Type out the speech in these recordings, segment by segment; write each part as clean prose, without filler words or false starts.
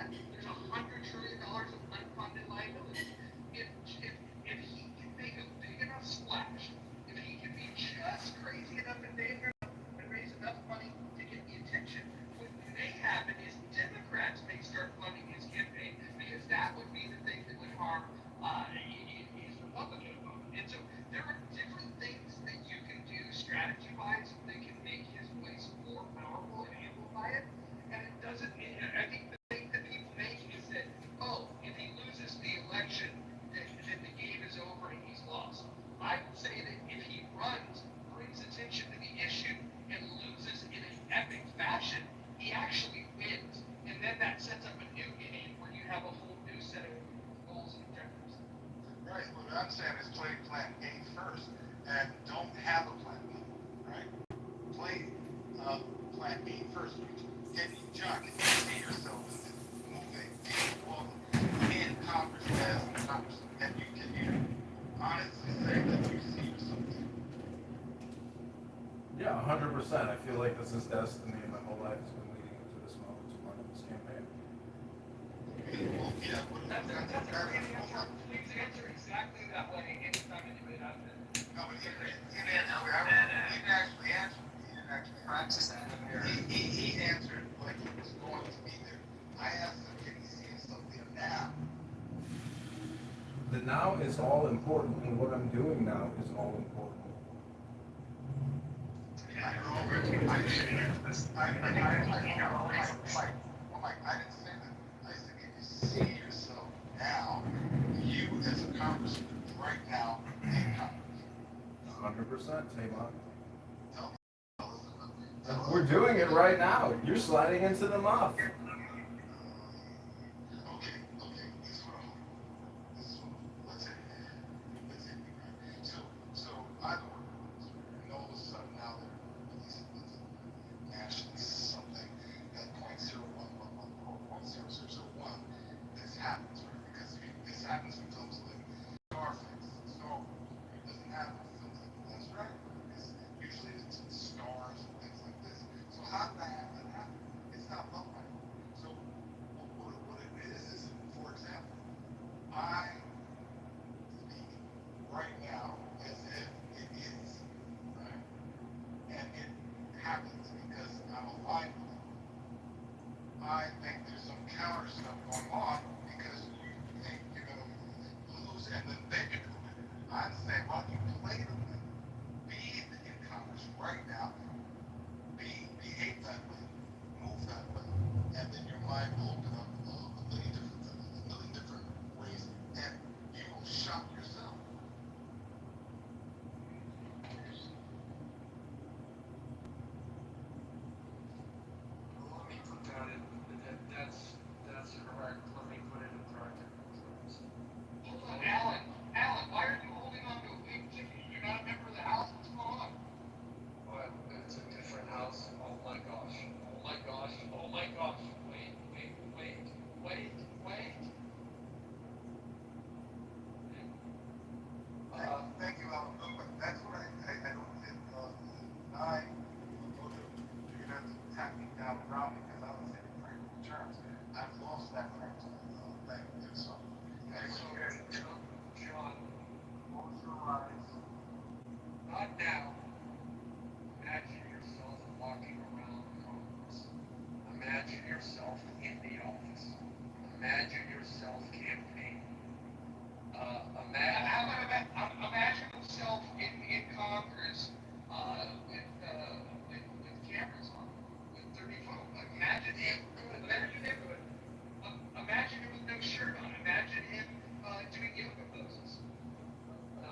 that, there's $100 trillion of unfunded liability. If he can make a big enough splash, if he can be just crazy enough and dangerous and raise enough money to get the attention, what may happen is Democrats may start funding his campaign because that would be the thing that would harm his Republican opponent. And so there are different things that you can do strategy-wise that can make his voice more powerful and amplify it. And it doesn't. I think the thing that people make is that, oh, if he loses the election, then the game is over and he's lost. I would say that if he runs, brings attention to the issue, and loses in an epic fashion, he actually wins. And then that sets up a new game where you have a whole new set of goals and objectives. Right. What I'm saying is play plan A first and don't have a plan B. Right? Play plan B first. John, can you see yourself moving in Congress as Congressman? And can you honestly say that you see yourself there? Yeah, 100%. I feel like this is destiny, and my whole life has been leading up to this moment to run this campaign. Well, yeah, That's a great answer. Please answer exactly that way anytime anybody has it. no, but he didn't actually answer. He didn't actually practice that. He answered like he was going to be there. I asked him, can he see himself there now? The now is all important, and what I'm doing now is all important. I didn't say that. I said, can you see yourself now, you as a congressman, right now in Congress? 100%, Tamon. Tell us. We're doing it right now. You're sliding into the muff. Okay. This is what I'm. Let's hit me right. So I don't and all of a sudden now they're releasing nationally something at 0.011 this happens, right? Because this happens in films like Scarface, Star Wars. It doesn't happen in films like this, right? It's usually it's stars and things like this. So how did that happen? It's not felt right. So what it is, for example, I speak right now as if it is, right? And it happens because I'm alive with it. I think there's some counter stuff going on because you think you're going to lose and then they're going to win. I'm saying, why don't you play to win? Be in Congress right now. Behave that way. Move that way. And then your mind will open up a million different ways and you will shock yourself. Let me put that in. That's correct. Let me put it in practical terms. Hold on, Alan, why are you holding on to a big ticket? You're not a member of the House. What's going on? But it's a different house. Oh my gosh. Oh my gosh. Oh my gosh. Wait. Thank you, Alan. But that's what I don't think. You're going to have to tap me down around because I was in practical terms. I've lost that practical thing. So, John, close your eyes. Not now. Imagine yourself walking around Congress. Imagine yourself in the office. Imagine yourself campaigning. How about imagine himself in Congress with cameras on, with 30 phones. Imagine him. Imagine him with no shirt on. Imagine him doing yoga poses. No.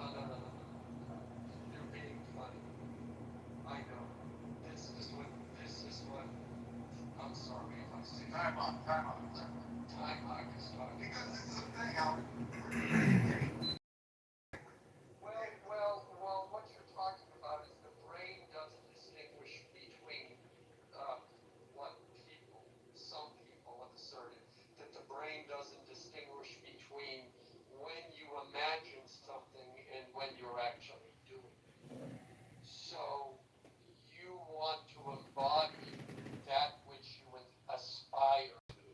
You're being funny. I know. This is what, I'm sorry if I say time on. time I was talking. Because this is the thing, Alan. Well, what you're talking about is the brain doesn't distinguish between some people have asserted that the brain doesn't distinguish between when you imagine something and when you're actually doing it. So you want to embody that which you aspire to.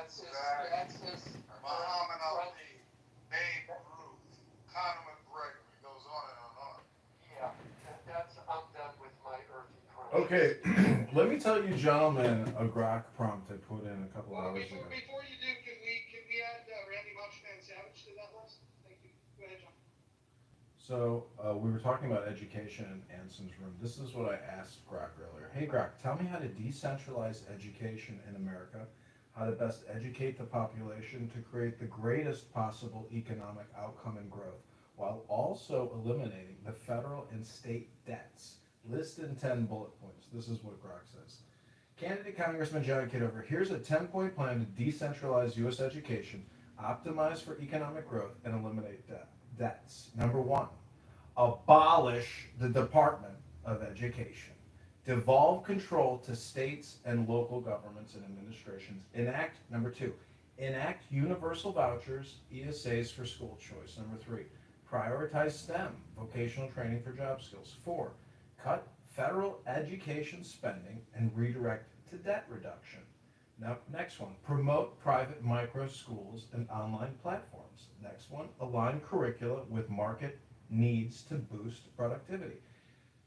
That's his. Muhammad Ali, Babe Ruth, Conor McGregor. It goes on and on and on. Yeah, I'm done with my earthy crunch. Okay, let me tell you, gentlemen, a grok prompt I put in a couple Well, hours ago. before you do, can we add Randy Moshman Savage to that list? Thank you. Go ahead, John. So we were talking about education in Ansom's room. This is what I asked Grok earlier. Hey Grok, tell me how to decentralize education in America, how to best educate the population to create the greatest possible economic outcome and growth, while also eliminating the federal and state debts. List in 10 bullet points. This is what Grok says. Candidate Congressman John Kitover, here's a 10-point plan to decentralize U.S. education, optimize for economic growth, and eliminate debts. Number one, abolish the Department of Education. Devolve control to states and local governments and administrations. Number two, enact universal vouchers, ESAs for school choice. Number three, prioritize STEM, vocational training for job skills. 4, cut federal education spending and redirect to debt reduction. Now, next one, promote private micro schools and online platforms. Next one, align curricula with market needs to boost productivity.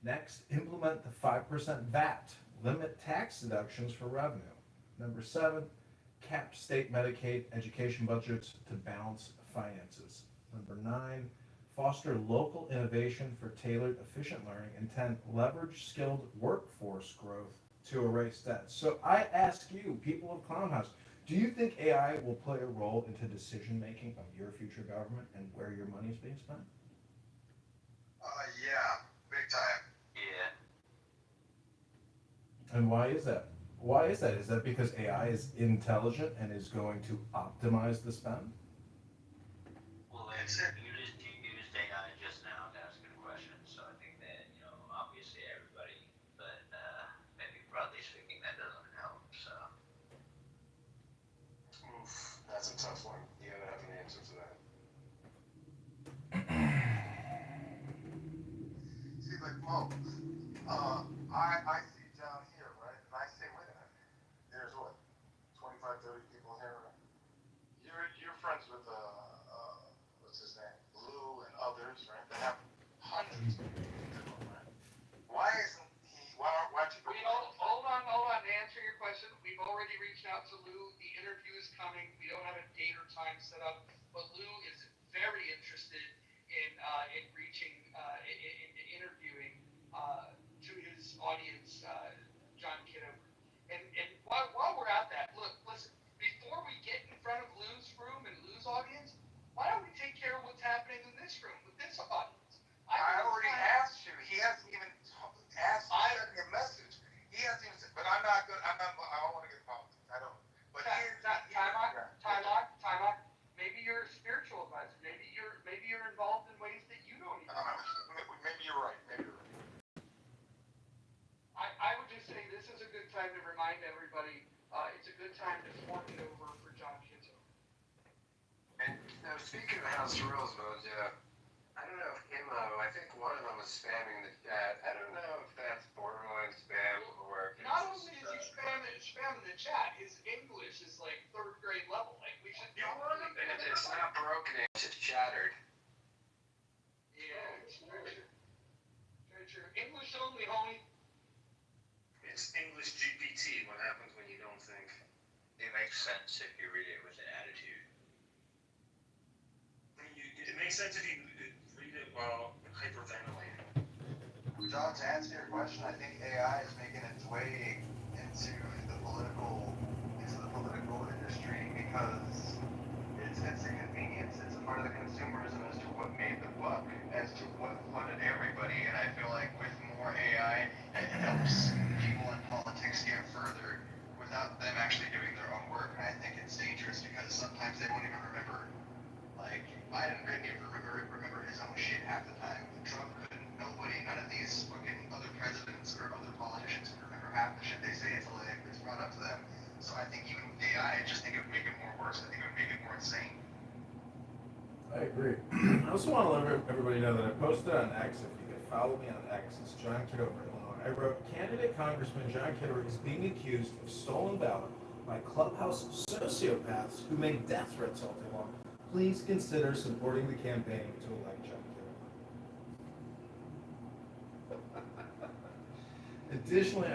Next, implement the 5% VAT, limit tax deductions for revenue. Number 7, cap state Medicaid education budgets to balance finances. Number 9, foster local innovation for tailored, efficient learning. And 10, leverage skilled workforce growth to erase debt. So I ask you, people of Clownhouse, do you think AI will play a role into decision-making of your future government and where your money is being spent? Yeah, big time. Yeah. And why is that? Why is that? Is that because AI is intelligent and is going to optimize the spend? Well, you used AI just now to ask a question, so I think that, obviously everybody, but maybe broadly speaking, that doesn't help, so. Oof, that's a tough one. You gotta have an answer for that. See, like Mo, I see down here, right? And I say, wait a minute. There's what, 25, 30 people here. You're friends with what's his name, Lou and others, right? They have hundreds of people, right? Why isn't he? Why'd you? Hold on. To answer your question, we've already reached out to Lou. The interview is coming. We don't have a date or time set up, but Lou is very interested in reaching in interviewing to his audience, John Kitover. And while we're at that, listen. Before we get in front of Lou's room and Lou's audience, why don't we take care of what's happening in this room with this audience? I already asked you. He hasn't even asked. I sent me a message. He hasn't even said. But I'm not good. I don't want to get politics. I don't. But time out. Maybe you're a spiritual advisor. Maybe you're involved in ways that you don't even understand. Maybe you're right. I would just say this is a good time to remind everybody. It's a good time to fork it over for John Kitover. And speaking of House Rules, Mojo, I don't know if I think one of them was spamming the chat. I don't know if that's borderline spam or. Not only is he spamming the chat, his English is like 3rd grade level. Like we should. It's not broken, it's just shattered. Yeah, it's very true. English only, homie. It's English GPT, what happens when you don't think. It makes sense if you read it with an attitude. It makes sense if you read it while hyperventilating. John, to answer your question, I think AI is making its way into the political industry because it's a convenience. It's a part of the consumerism as to what made the buck, as to what flooded everybody. And I feel like with more AI, it helps people in politics get further without them actually doing their own work. And I think it's dangerous because sometimes they won't even remember. Like Biden couldn't even remember his own shit half the time. Trump couldn't. None of these fucking other presidents or other politicians can remember half the shit they say until it's brought up to them. So I think even with AI, I just think it would make it more worse. I think it would make it more insane. I agree. I also want to let everybody know that I posted on X. If you can follow me on X, it's John Kitover, Illinois. I wrote, candidate Congressman John Kitover is being accused of stolen ballot by by clubhouse sociopaths who make death threats all day long, please consider supporting the campaign to elect John Kitover. Additionally,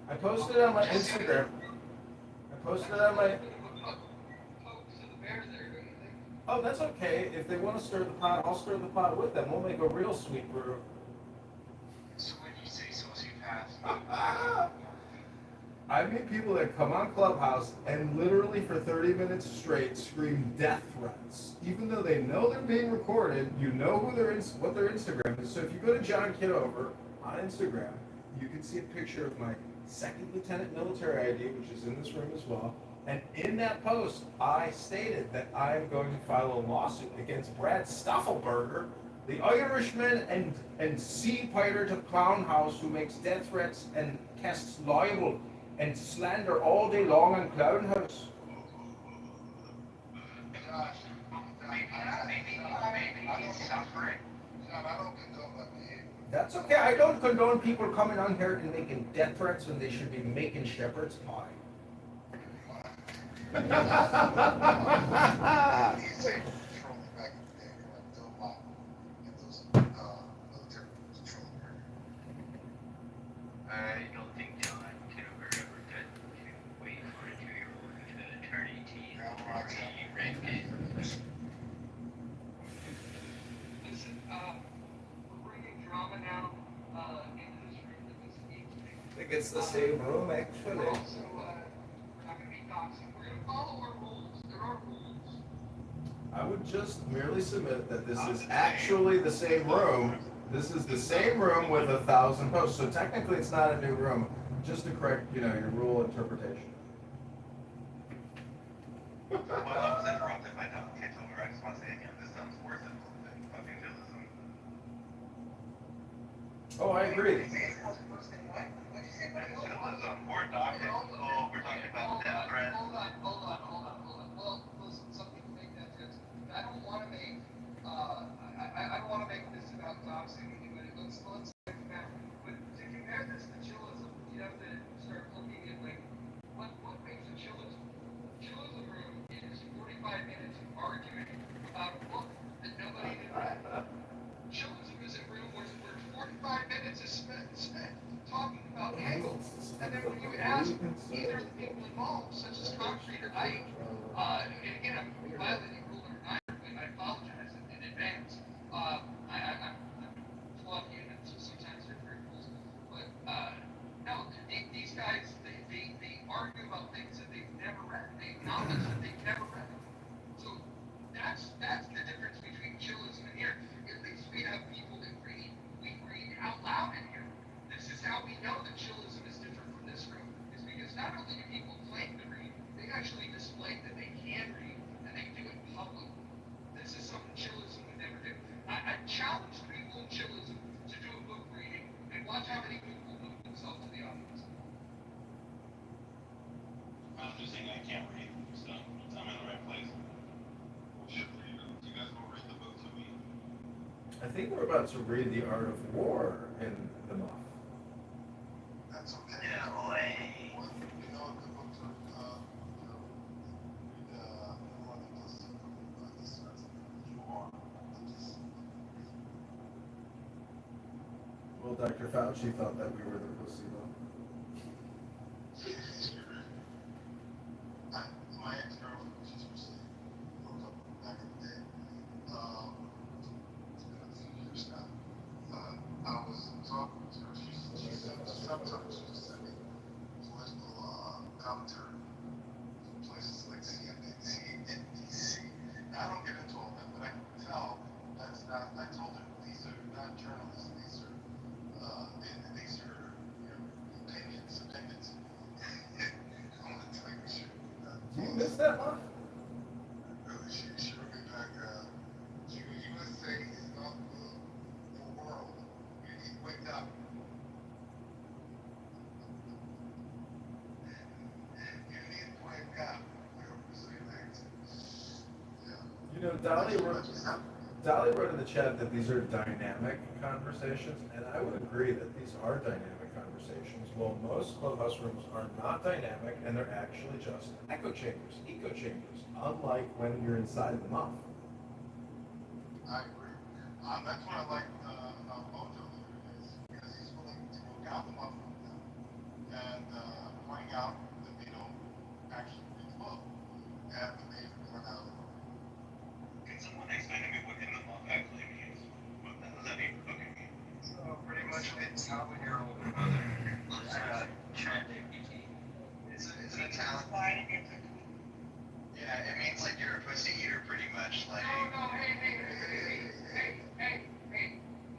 I posted it on my Instagram. I posted it on my. Oh, that's okay. If they want to stir the pot, I'll stir the pot with them. We'll make a real sweet brew. So when you say sociopath, I meet people that come on Clubhouse and literally for 30 minutes straight scream death threats. Even though they know they're being recorded, you know who what their Instagram is. So if you go to John Kitover on Instagram, you can see a picture of my second lieutenant military ID, which is in this room as well. And in that post, I stated that I am going to file a lawsuit against Brad Stuffelberger, the Irishman and sea pirate of Clown House who makes death threats and casts libel and slander all day long on Clown House. Josh, maybe he's suffering. John, I don't condone that behavior. That's okay. I don't condone people coming on here and making death threats when they should be making shepherd's pie. He's saying patrolling back in the day, like doing a lot in those military patrol areas. I don't think John Kitover ever got to wait for a 2-year-old to eternity before he raped it. Listen, we're bringing drama now, into this room that this needs to be. I think it's the same room, actually. We're also, we're not gonna be toxic, we're gonna follow our rules, there are rules. I would just merely submit that this is actually the same room. This is the same room with 1,000 posts. So technically it's not a new room, just to correct, your rule interpretation. Well, I was interrupted by John Kitover. I just want to say again, this sounds worse than fucking journalism. Oh, I agree. Journalism or doctrine. Oh, we're talking about death threats. Hold on. Well, listen, some people make death threats. I don't wanna make, I don't wanna make this about doxing anybody. Let's compare, but to compare this to chillism, you have to start looking at like, what makes a chillism? Chillism room is 45 minutes of arguing about a book that nobody did read. Chillism is a room where 45 minutes is spent talking about angles. And then when you ask either of the people involved, such as Concrete or Ike, and again, I'm violating rule number 9, and I apologize in advance. I'm flawed human, so sometimes they're very rules. But, no, these guys, they argue about things that they've never read. They acknowledge that they've never read. So that's the difference between chillism and here. At least we have people that read. We read out loud in here. This is how we know that chillism is different from this room. Is because not only do people claim to read, they actually display that they can read, and they do it publicly. This is something chillism would never do. I challenge people in chillism to do a book reading and watch how many people move themselves to the audience. I'm just saying I can't read, so I'm in the right place. You guys will read the book to me. I think we're about to read The Art of War in the month. That's okay. No way. You know, the books are, one of the this you are. Well, Dr. Fauci thought that we were the placebo. My ex-girlfriend, which is recently broke up back in the day, it's been a few years now. I was talking to her. She sometimes she used to send me political commentary from places like CNBC, NBC. Now, I don't get into all that, but I can tell that's not. I told her these are not journalists. These are opinions. I'm gonna tell you shit. Do you miss that month? She wrote me back, USA is not the world. You need to wake up. You need to wake up. Whatever you say next. Yeah. Donnie wrote. Dolly wrote in the chat that these are dynamic conversations, and I would agree that these are dynamic conversations. Well, most clubhouse rooms are not dynamic, and they're actually just echo chambers, unlike when you're inside the muff. I agree. That's what I like about Mojo there is because he's willing to look out the muff from them and point out that they don't actually read the book and that they've run out of the book. Can someone explain to me what in the muff actually means? What the hell does that mean? Okay. So pretty much it's how when you're older brother. ChatGPT. It's an Italian. Yeah, it means like you're a pussy eater pretty much. Like. No, hey.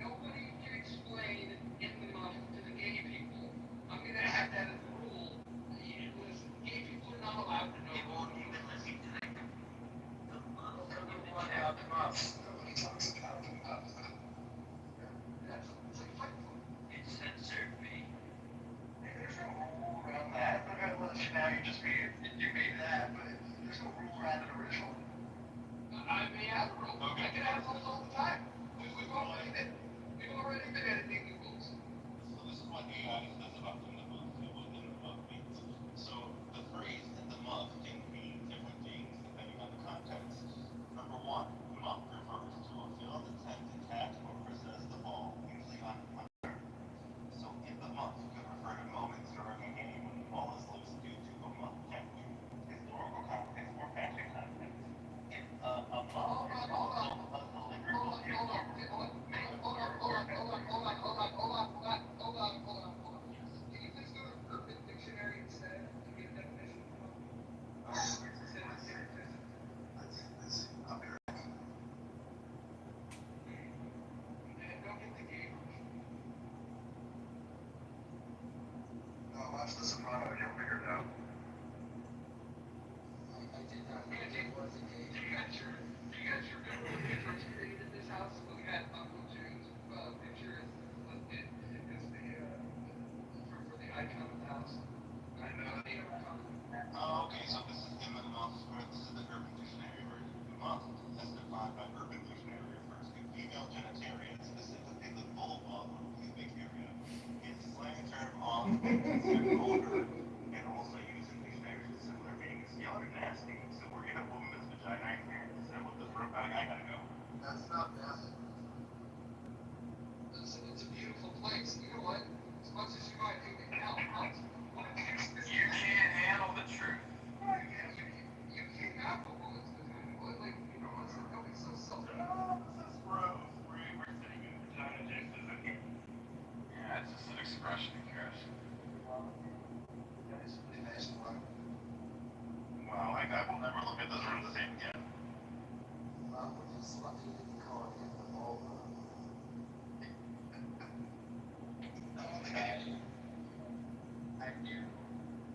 Nobody can explain in the muff to the gay people. I'm gonna have that as a rule. Listen, gay people are not allowed to know. They won't even listen to the muff. Nobody talks about the muffs. Nobody talks about the muffs. It's like fight club. It censored me. There's no rule around that. I'm not gonna let you now. You made that, but there's no rule around it originally. I may have a rule. Okay. I can have rules all the time. We've already been editing the rules. So this is what AI says about in the muff and what in the muff means. So the phrase in the muff can mean different things depending on the context. Number one, muff refers to a field that tends to catch or possess the ball, usually on turn. So in the muff could refer to moments during a game when the ball is loose due to a muff tackling, historical context, or fashion context. If a muff is also a deliberate Hold on. Can you please go to Urban Dictionary instead and get a definition of Let's see. I'll be right back. and don't get the gay version. No, watch The Sopranos. You'll figure it out. I did not know Andy, it was a gay. you got your biblical pictures created in this house? We got Uncle June's picture is listed as for the icon of the house. I know they ever come. Okay, so this is in the muff, or this is the Urban Dictionary version. Muff, as defined by Urban Dictionary, refers to female genitalia, specifically the vulva or pubic area. It's a slang term often considered older and also used in dictionaries with similar meanings. Y'all are nasty. So we're in a woman's vagina here. Is that what this room? I gotta go. That's not nasty. It's a beautiful place. You know what? As much as you might think it counts, You can't handle the truth. you can't have a woman's vagina. Like, you know, it's don't be so selfish. This is gross. We're sitting in vagina juices in here. Yeah, it's just an expression, Chris. Nice, really nice one. Wow, I will never look at this room the same again. We're just lucky to be calling it the vulva. I don't think I knew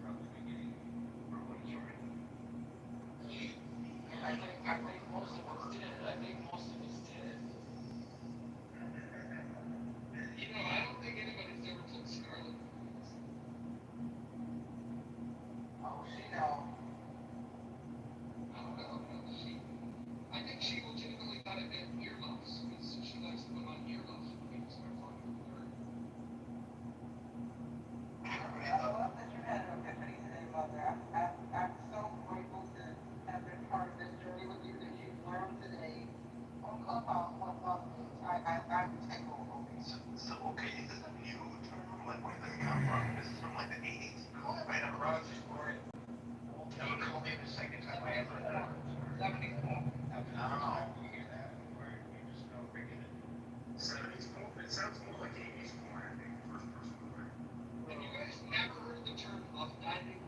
from the beginning from what you were in. I think most of us did. You know, I don't think anybody's ever told Scarlett. Oh, she know. I don't know. I think she legitimately thought it meant earmuffs because she likes to put on earmuffs when people start talking to her. I love that you had an epiphany today, Mother. I'm so grateful to have been part of this journey with you that you've learned today on Clubhouse what love means. I'm thankful for you. So okay, is this a new term? Like, where does this come from? This is from like the 80s. Call it right up Roger's story. Never call me the second time I ever heard it. 70s porn. I don't know. You hear that? We just don't bring it in. 70s porn? It sounds more like 80s porn, I think, first person movie. And you guys never heard the term muff diving?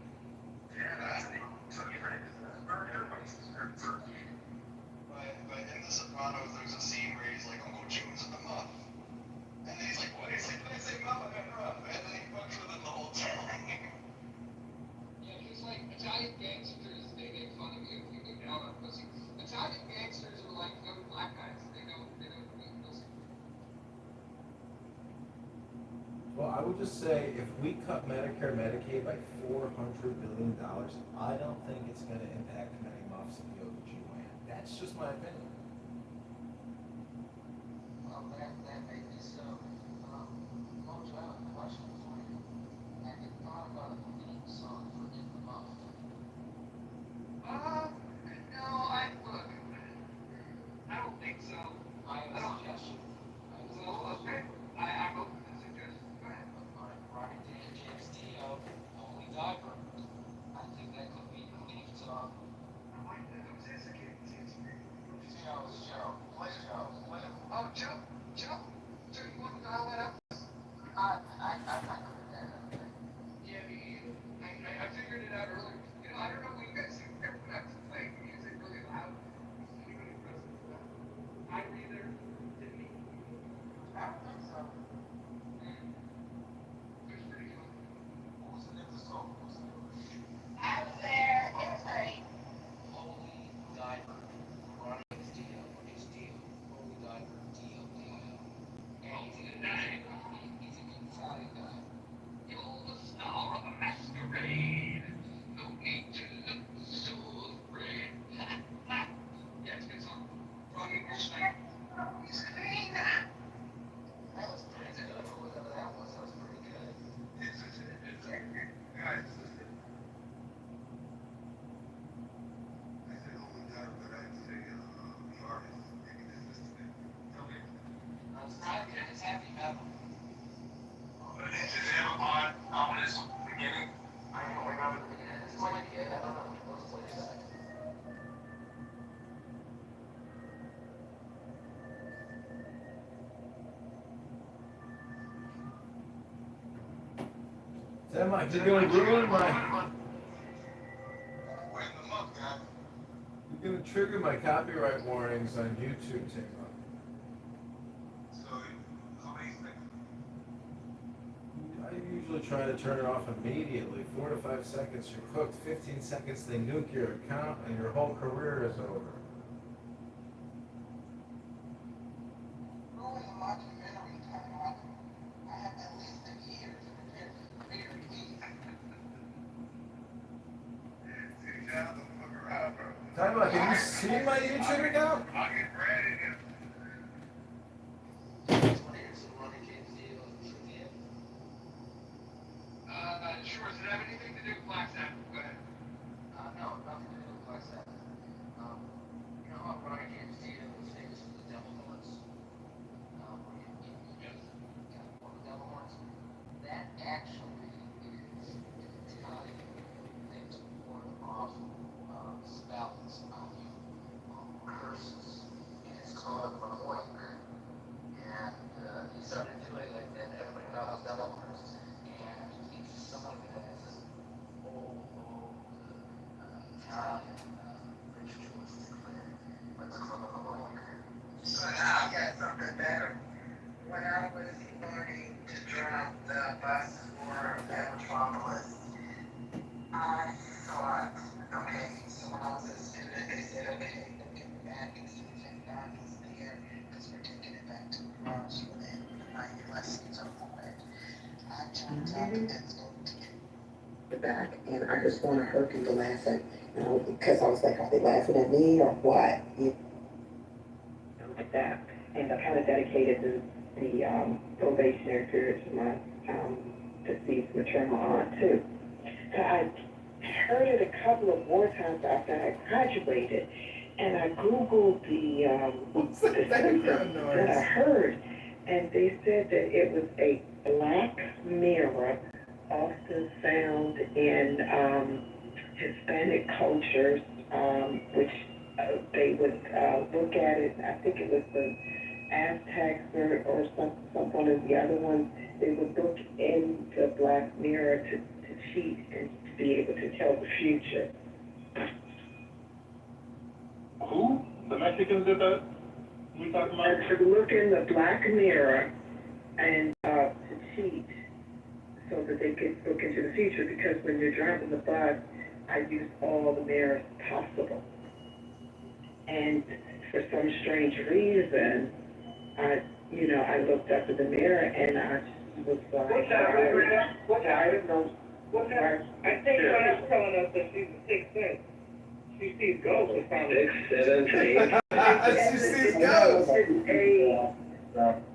Yeah, that's the turkey right? But in The Sopranos, there's a scene where he's like, Uncle June's in the muff. And then he's like, what? He's like, when I say muff, I meant rough. And then he fucks with him the whole time. Yeah, he's like Italian gangsters. They make fun of you if you go down on pussy. Italian gangsters are like young black guys. They don't eat pussy. Well, I would just say if we cut Medicare, Medicaid by $400 billion, I don't think it's going to impact many muffs in the OBGYN. That's just my opinion. It's heavy metal. Does it have an odd, ominous beginning? I don't remember the beginning. It's like, I don't know. Let's play that. Mike, you're gonna ruin my. Wait a month, guy. You're gonna trigger my copyright warnings on YouTube, Tim. So, how many things? I usually try to turn it off immediately. 4 to 5 seconds, you're cooked. 15 seconds, they nuke your account, and your whole career is over. Ruling a documentary title, I have at least a year to prepare for the very least. See, John, don't fuck around, bro. Time out, can you see my YouTube account? I'll get ready to. Sure, does it have anything to do with Black Sabbath? Go ahead. No, nothing to do with Black Sabbath. You know, what I came to see it was famous for the devil horns. One of the devil horns. That actually is an Italian thing to ward off spells on you, curses, and it's called a hoink. And he started doing like that. Everybody knows devil horns. And he's someone that has this old Italian ritualistic thing. Let's call it a hoink. But I got something better. When I was learning to drive the bus for Metropolis, I thought, okay, so when I was a student, they said, okay, we'll get it back as soon as everybody's there, because we're taking it back to the garage for the night lessons are over. I jumped up and looked at the back, and I just want to hear people laughing, because I was like, are they laughing at me or what? Like that, and I kind of dedicated the probationary period to my deceased maternal aunt too. So I heard it a couple of more times after I graduated, and I Googled What's the that background symptoms that I noise? heard, and they said that it was a black mirror, often found in Hispanic cultures, which they would look at it. I think it was the Aztecs or some one of the other ones. They would look in the black mirror to cheat and to be able to tell the future. Who? The Mexicans did that? We talking about? And to look in the black mirror and to cheat so that they could look into the future, because when you're driving the bus, I use all the mirrors possible. And for some strange reason, I looked up in the mirror and I was like, What's that? What's that? I don't know. What's that? I think she's telling us that she's a sixth sense. She sees ghosts or something. 6, 7, 8. She sees ghosts.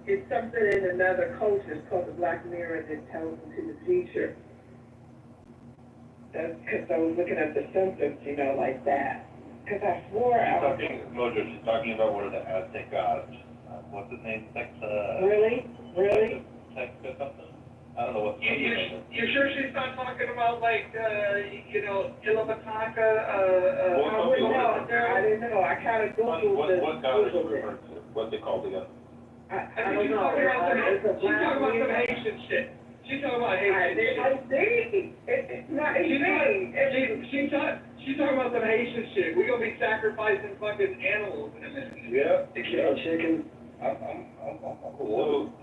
It's something in another culture. It's called the black mirror that tells into the future. That's because I was looking at the symptoms, like that. Because I swore I was... Mojo, she's talking about one of the Aztec gods. What's his name? Really? Tex or something? I don't know what's the name. You sure she's not talking about like, Ilamataka, I didn't know. I kind of Googled What god is she it. referring to? What's it called again? I don't know. She's talking about some Haitian shit. She's talking about Haitian shit. I see. It's not easy. She's talking about some Haitian shit. We're gonna be sacrificing fucking animals in a minute. Yeah. The kill chicken.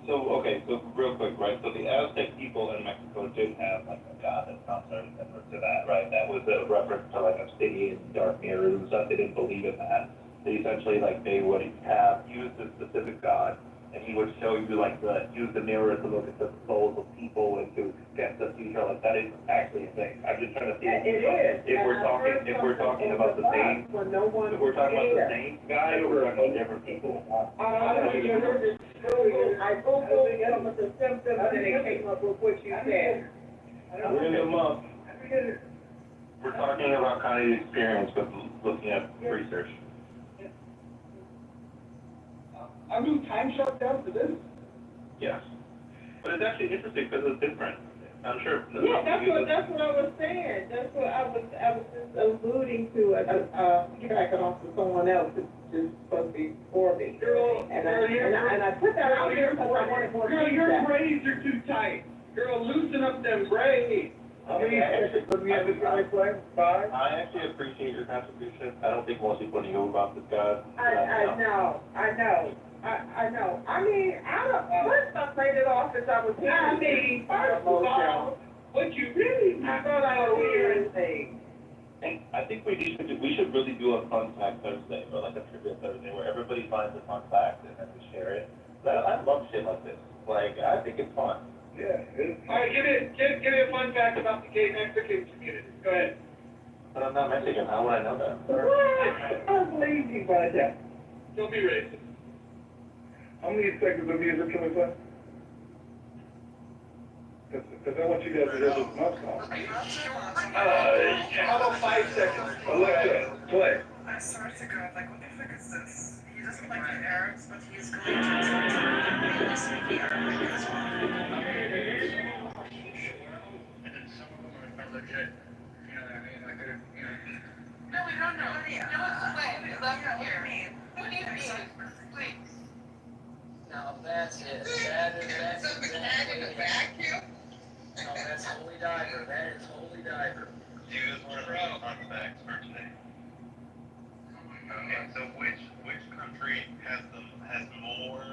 So okay, so real quick, right? So the Aztec people in Mexico did have like a god that sounds very similar to that, right? That was a reference to like obsidian, dark mirrors and stuff. They didn't believe in that. They essentially they would have used a specific god, and he would show you use the mirror to look at the souls of people and to guess the future. Like that is actually a thing. I'm just trying to see if we're talking about the same. If we're talking about the same guy, or we're talking about different people. I Googled some of the symptoms and it came up with what you said. We're in the month. We're talking about kind of the experience with looking at research. Are we time shut down for this? Yes. But it's actually interesting because it's different. I'm sure. Yeah, that's what I was saying. That's what I was just alluding to, piggybacking off of someone else that's just supposed to be for me. And I put that out there because I wanted more Girl, your feedback. braids are too tight. Girl, loosen up them braids. I actually appreciate your contribution. I don't think most people knew about this guy. I know. I mean, once I played it off as I was here. I mean, first of all, what you really, I thought I was hearing things. I think we should really do a fun fact Thursday, or like a trivia Thursday, where everybody finds a fun fact and then we share it. I love shit like this. Like, I think it's fun. Yeah. All right, give me a fun fact about the gay Mexican community. Go ahead. But I'm not Mexican. How would I know that? What? I believe you, but Don't be racist. How many seconds of music can we play? Because I want you guys to hear this mouth song. How about 5 seconds? Alexa, play. I swear to God, like, what the frick is this? He doesn't like the Arabs, but he's going to mainly speaking Arabic as well. And then some of them are legit. You know what I mean? Like, they're, you know. No, we don't know. No, explain. What do you mean? What do you mean? Please. Now that's it. That's exactly it. Vacuum? No, that's holy diver. That is holy diver. Do you guys want to run fun facts for today? Okay, so which country has more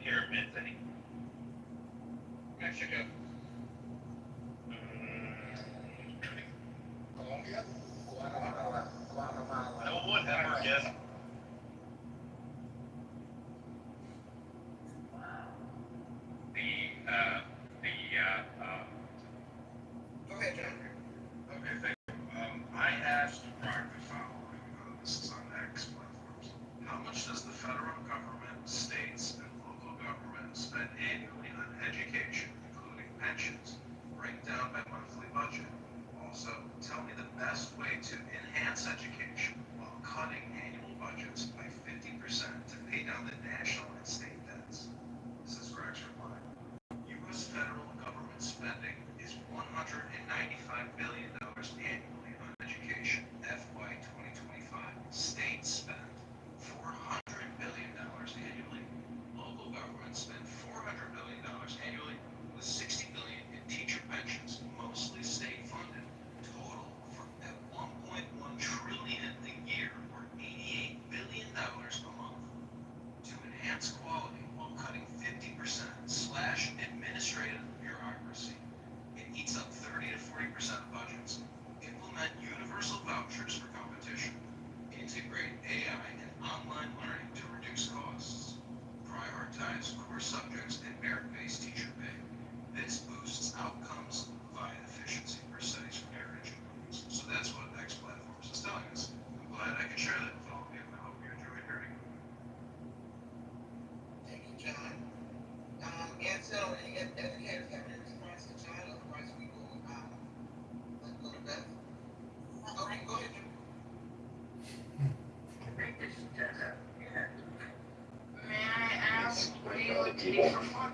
pyramids than any? Mexico. Colombia? Guatemala. No one ever guessed. Go ahead, John. Okay, thank you. I asked Mark the following, this is on X platforms. How much does the federal government, states, and local governments spend annually on education, including pensions? Break down by monthly budget. Also, tell me the best way to enhance education while cutting annual budgets by 50% to pay down the national and state debts. This is Greg's reply. U.S. federal government spending is $195 billion annually on education, FY 2025. States spend $400 billion annually. Local governments spend $400 billion annually, with $60 billion in teacher pensions, mostly state funded. Total at $1.1 trillion a year, or $88 billion a month. To enhance quality while cutting 50% slash administrative bureaucracy. It eats up 30 to 40% of budgets. Implement universal vouchers for competition. Integrate AI and online learning to reduce costs. Prioritize core subjects and merit-based teacher pay. This boosts outcomes via efficiency for studies from heritage companies. So that's what X Platforms is telling us. I'm glad I could share that with all of you, and I hope you enjoyed hearing it. Thank you, John. And so, any educators have any response to John? Otherwise, we will, let's go to Beth. Okay, go ahead, Jim. May I ask, what do you like to do for fun?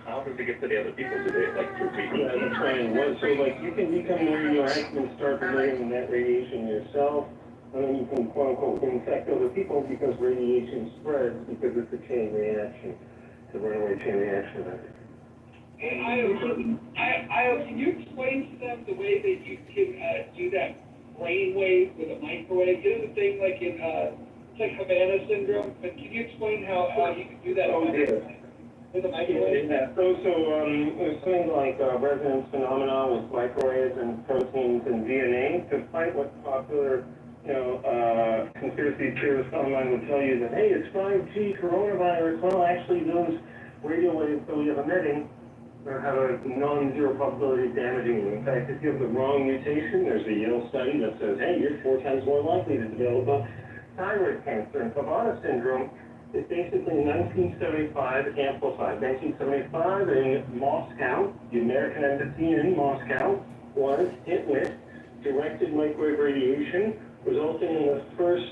How does it get to the other people today? Like, Yeah, that's right. Well, so like you can become radioactive and start emitting that radiation yourself, and then you can quote unquote infect other people because radiation spreads because it's a chain reaction. It's a runaway chain reaction. Hey, Io, can you explain to them the way that you can do that brainwave with a microwave? You know the thing like in it's like Havana syndrome, but can you explain how you can do that? Oh, yeah. With a microwave? Yeah, there's something like resonance phenomena with microwaves and proteins and DNA, despite what popular, conspiracy theorists online will tell you that, hey, it's 5G coronavirus. Well, actually, those radio waves that we are emitting have a non-zero probability of damaging you. In fact, if you have the wrong mutation, there's a Yale study that says, hey, you're 4 times more likely to develop a thyroid cancer. And Havana syndrome is basically 1975 amplified. 1975 in Moscow, the American embassy in Moscow was hit with directed microwave radiation, resulting in the first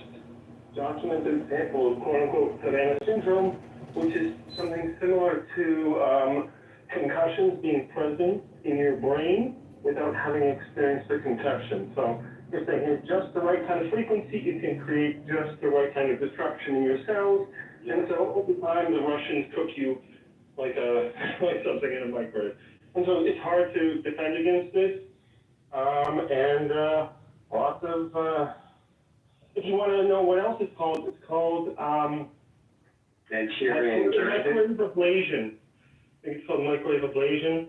documented example of quote-unquote Havana syndrome which is something similar to concussions being present in your brain without having experienced a concussion. So if they hit just the right kind of frequency, you can create just the right kind of disruption in your cells. And so over time, the Russians cook you like like something in a microwave. And so it's hard to defend against this. Lots of, if you want to know what else it's called Manchurian microwave ablation. I think it's called microwave ablation.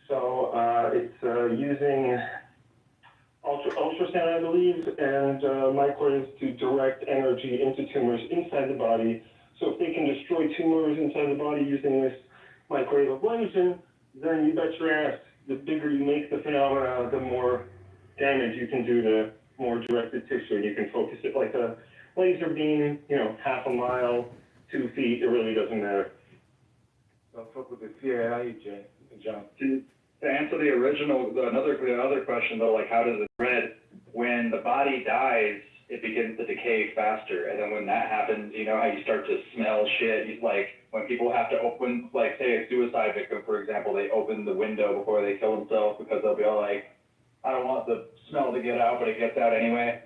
So it's using ultrasound, I believe, and microwaves to direct energy into tumors inside the body. So if they can destroy tumors inside the body using this microwave ablation, then you bet your ass, the bigger you make the phenomena, the more damage you can do to more directed tissue, and you can focus it like a laser beam, half a mile, 2 feet, it really doesn't matter. I'll fuck with the fear. How you, Jay? John? To answer the other question though, like how does it spread? When the body dies, it begins to decay faster, and then when that happens, you know how you start to smell shit. Like when people have to open, like say a suicide victim, for example, they open the window before they kill themselves because they'll be all like, I don't want the smell to get out, but it gets out anyway.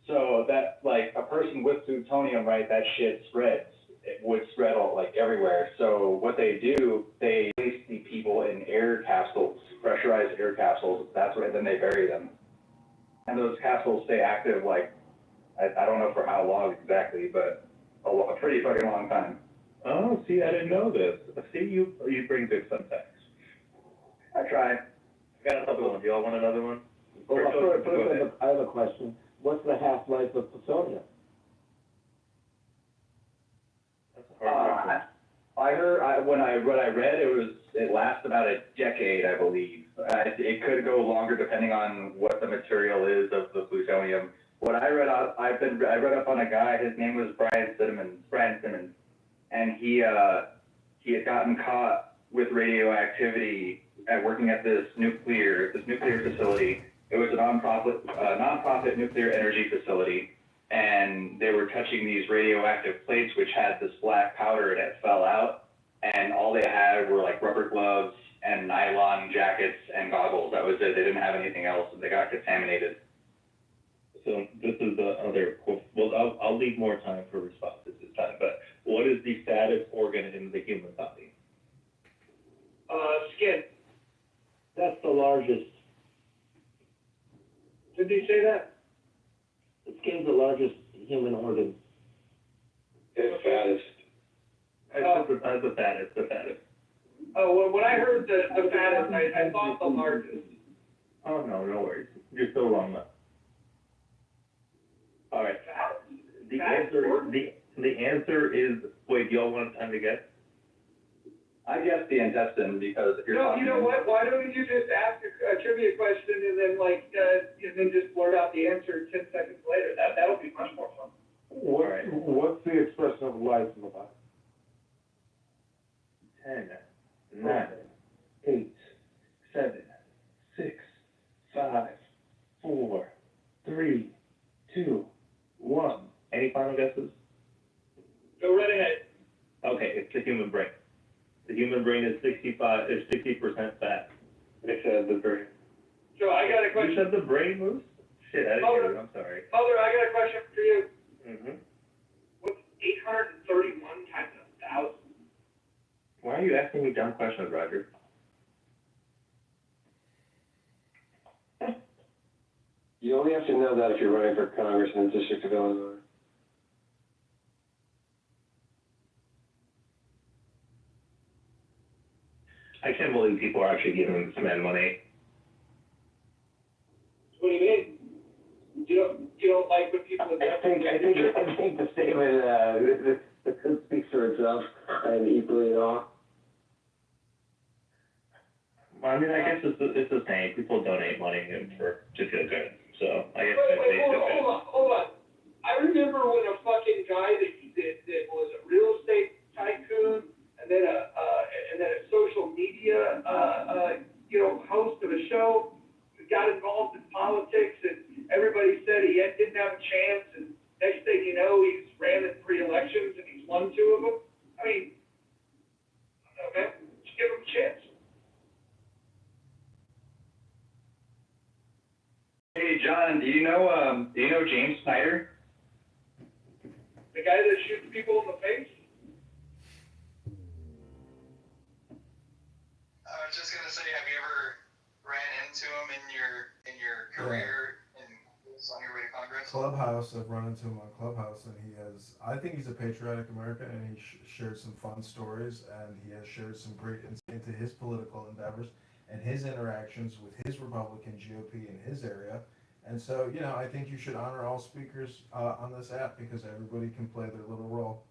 So that, like, a person with plutonium, right, that shit spreads. It would spread all, like, everywhere. So what they do, they place the people in air capsules, pressurized air capsules. That's where then they bury them. And those capsules stay active, like, I don't know for how long exactly, but a pretty fucking long time. Oh, see, I didn't know this. See, you bring good fun facts. I try. I got another one. Do y'all want another one? Well, first, I have a question. What's the half-life of plutonium? That's a hard question. I heard, when I read, it lasts about a decade, I believe. It could go longer depending on what the material is of the plutonium. What I read up on a guy, his name was Brian Simmons, and he had gotten caught with radioactivity working at this nuclear facility. It was a nonprofit nuclear energy facility, and they were touching these radioactive plates which had this black powder, and it fell out, and all they had were like rubber gloves and nylon jackets and goggles. That was it. They didn't have anything else, and they got contaminated. So this is the other, well, I'll leave more time for responses this time, but what is the fattest organ in the human body? Skin. That's the largest. Did he say that? The skin's the largest human organ. It's fattest. The fattest. Oh, well, when I heard the fattest, I thought the largest. Oh, no worries. You're still wrong though. All right. The answer is, wait, do y'all want time to guess? I guess the intestine, because if you're No, you know what? Why don't you just ask a trivia question and then just blurt out the answer 10 seconds later? That'll be much more fun. What's the expression of life in the body? 10, 9, 8, 7, 6, 5, 4, 3, 2, 1. Any final guesses? Go right ahead. Okay, it's the human brain. The human brain is 60% fat. I said the brain. So I got a question. You said the brain moves? Shit, I didn't hear you. I'm sorry. Mother, I got a question for you. Mm-hmm. What's 831 times 1,000? Why are you asking me dumb questions, Roger? You only have to know that if you're running for Congress in the District of Illinois. I can't believe people are actually giving this man money. What do you mean? You don't like when people I think the statement speaks for itself, and equally all. I mean, I guess it's the same. People donate money for to feel good. So I guess Wait, hold on. I remember when a fucking guy that was a real estate tycoon and then a social media host of a show got involved in politics, and everybody said he didn't have a chance, and next thing you know, he's ran in 3 elections and he's won 2 of them. I mean, do you know James Snyder? The guy that shoots people in the face? I was just gonna say, have you ever ran into him in your career on your way to Congress? Clubhouse, I've run into him on Clubhouse, and I think he's a patriotic American, and he shared some fun stories, and he has shared some great insight into his political endeavors and his interactions with his Republican GOP in his area. And so, I think you should honor all speakers on this app because everybody can play their little role.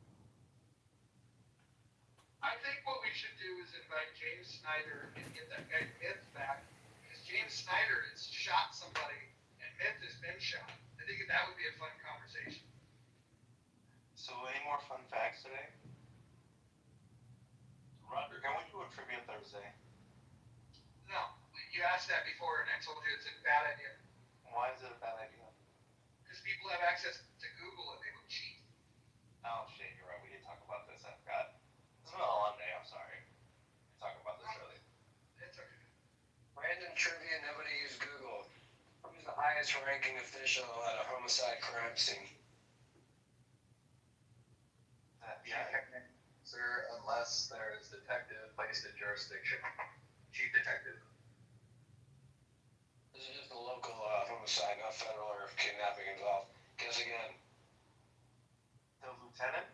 I think what we should do is invite James Snyder and get that guy Myth back, because James Snyder has shot somebody and Myth has been shot. I think that would be a fun conversation. So, any more fun facts today? Roger, can we do a trivia Thursday? No, you asked that before and I told you it's a bad idea. Why is it a bad idea? Because people have access to Google and they would cheat. Oh shit, you're right. We did talk about this. I forgot. It's been a long day. I'm sorry. We talked about this earlier. It's okay. Random trivia, nobody used Google. Who's the highest ranking official at a homicide crime scene? Yeah, sir, unless there is detective placed in jurisdiction. Chief detective. This is just a local homicide, not federal or kidnapping involved. Guess again. The lieutenant?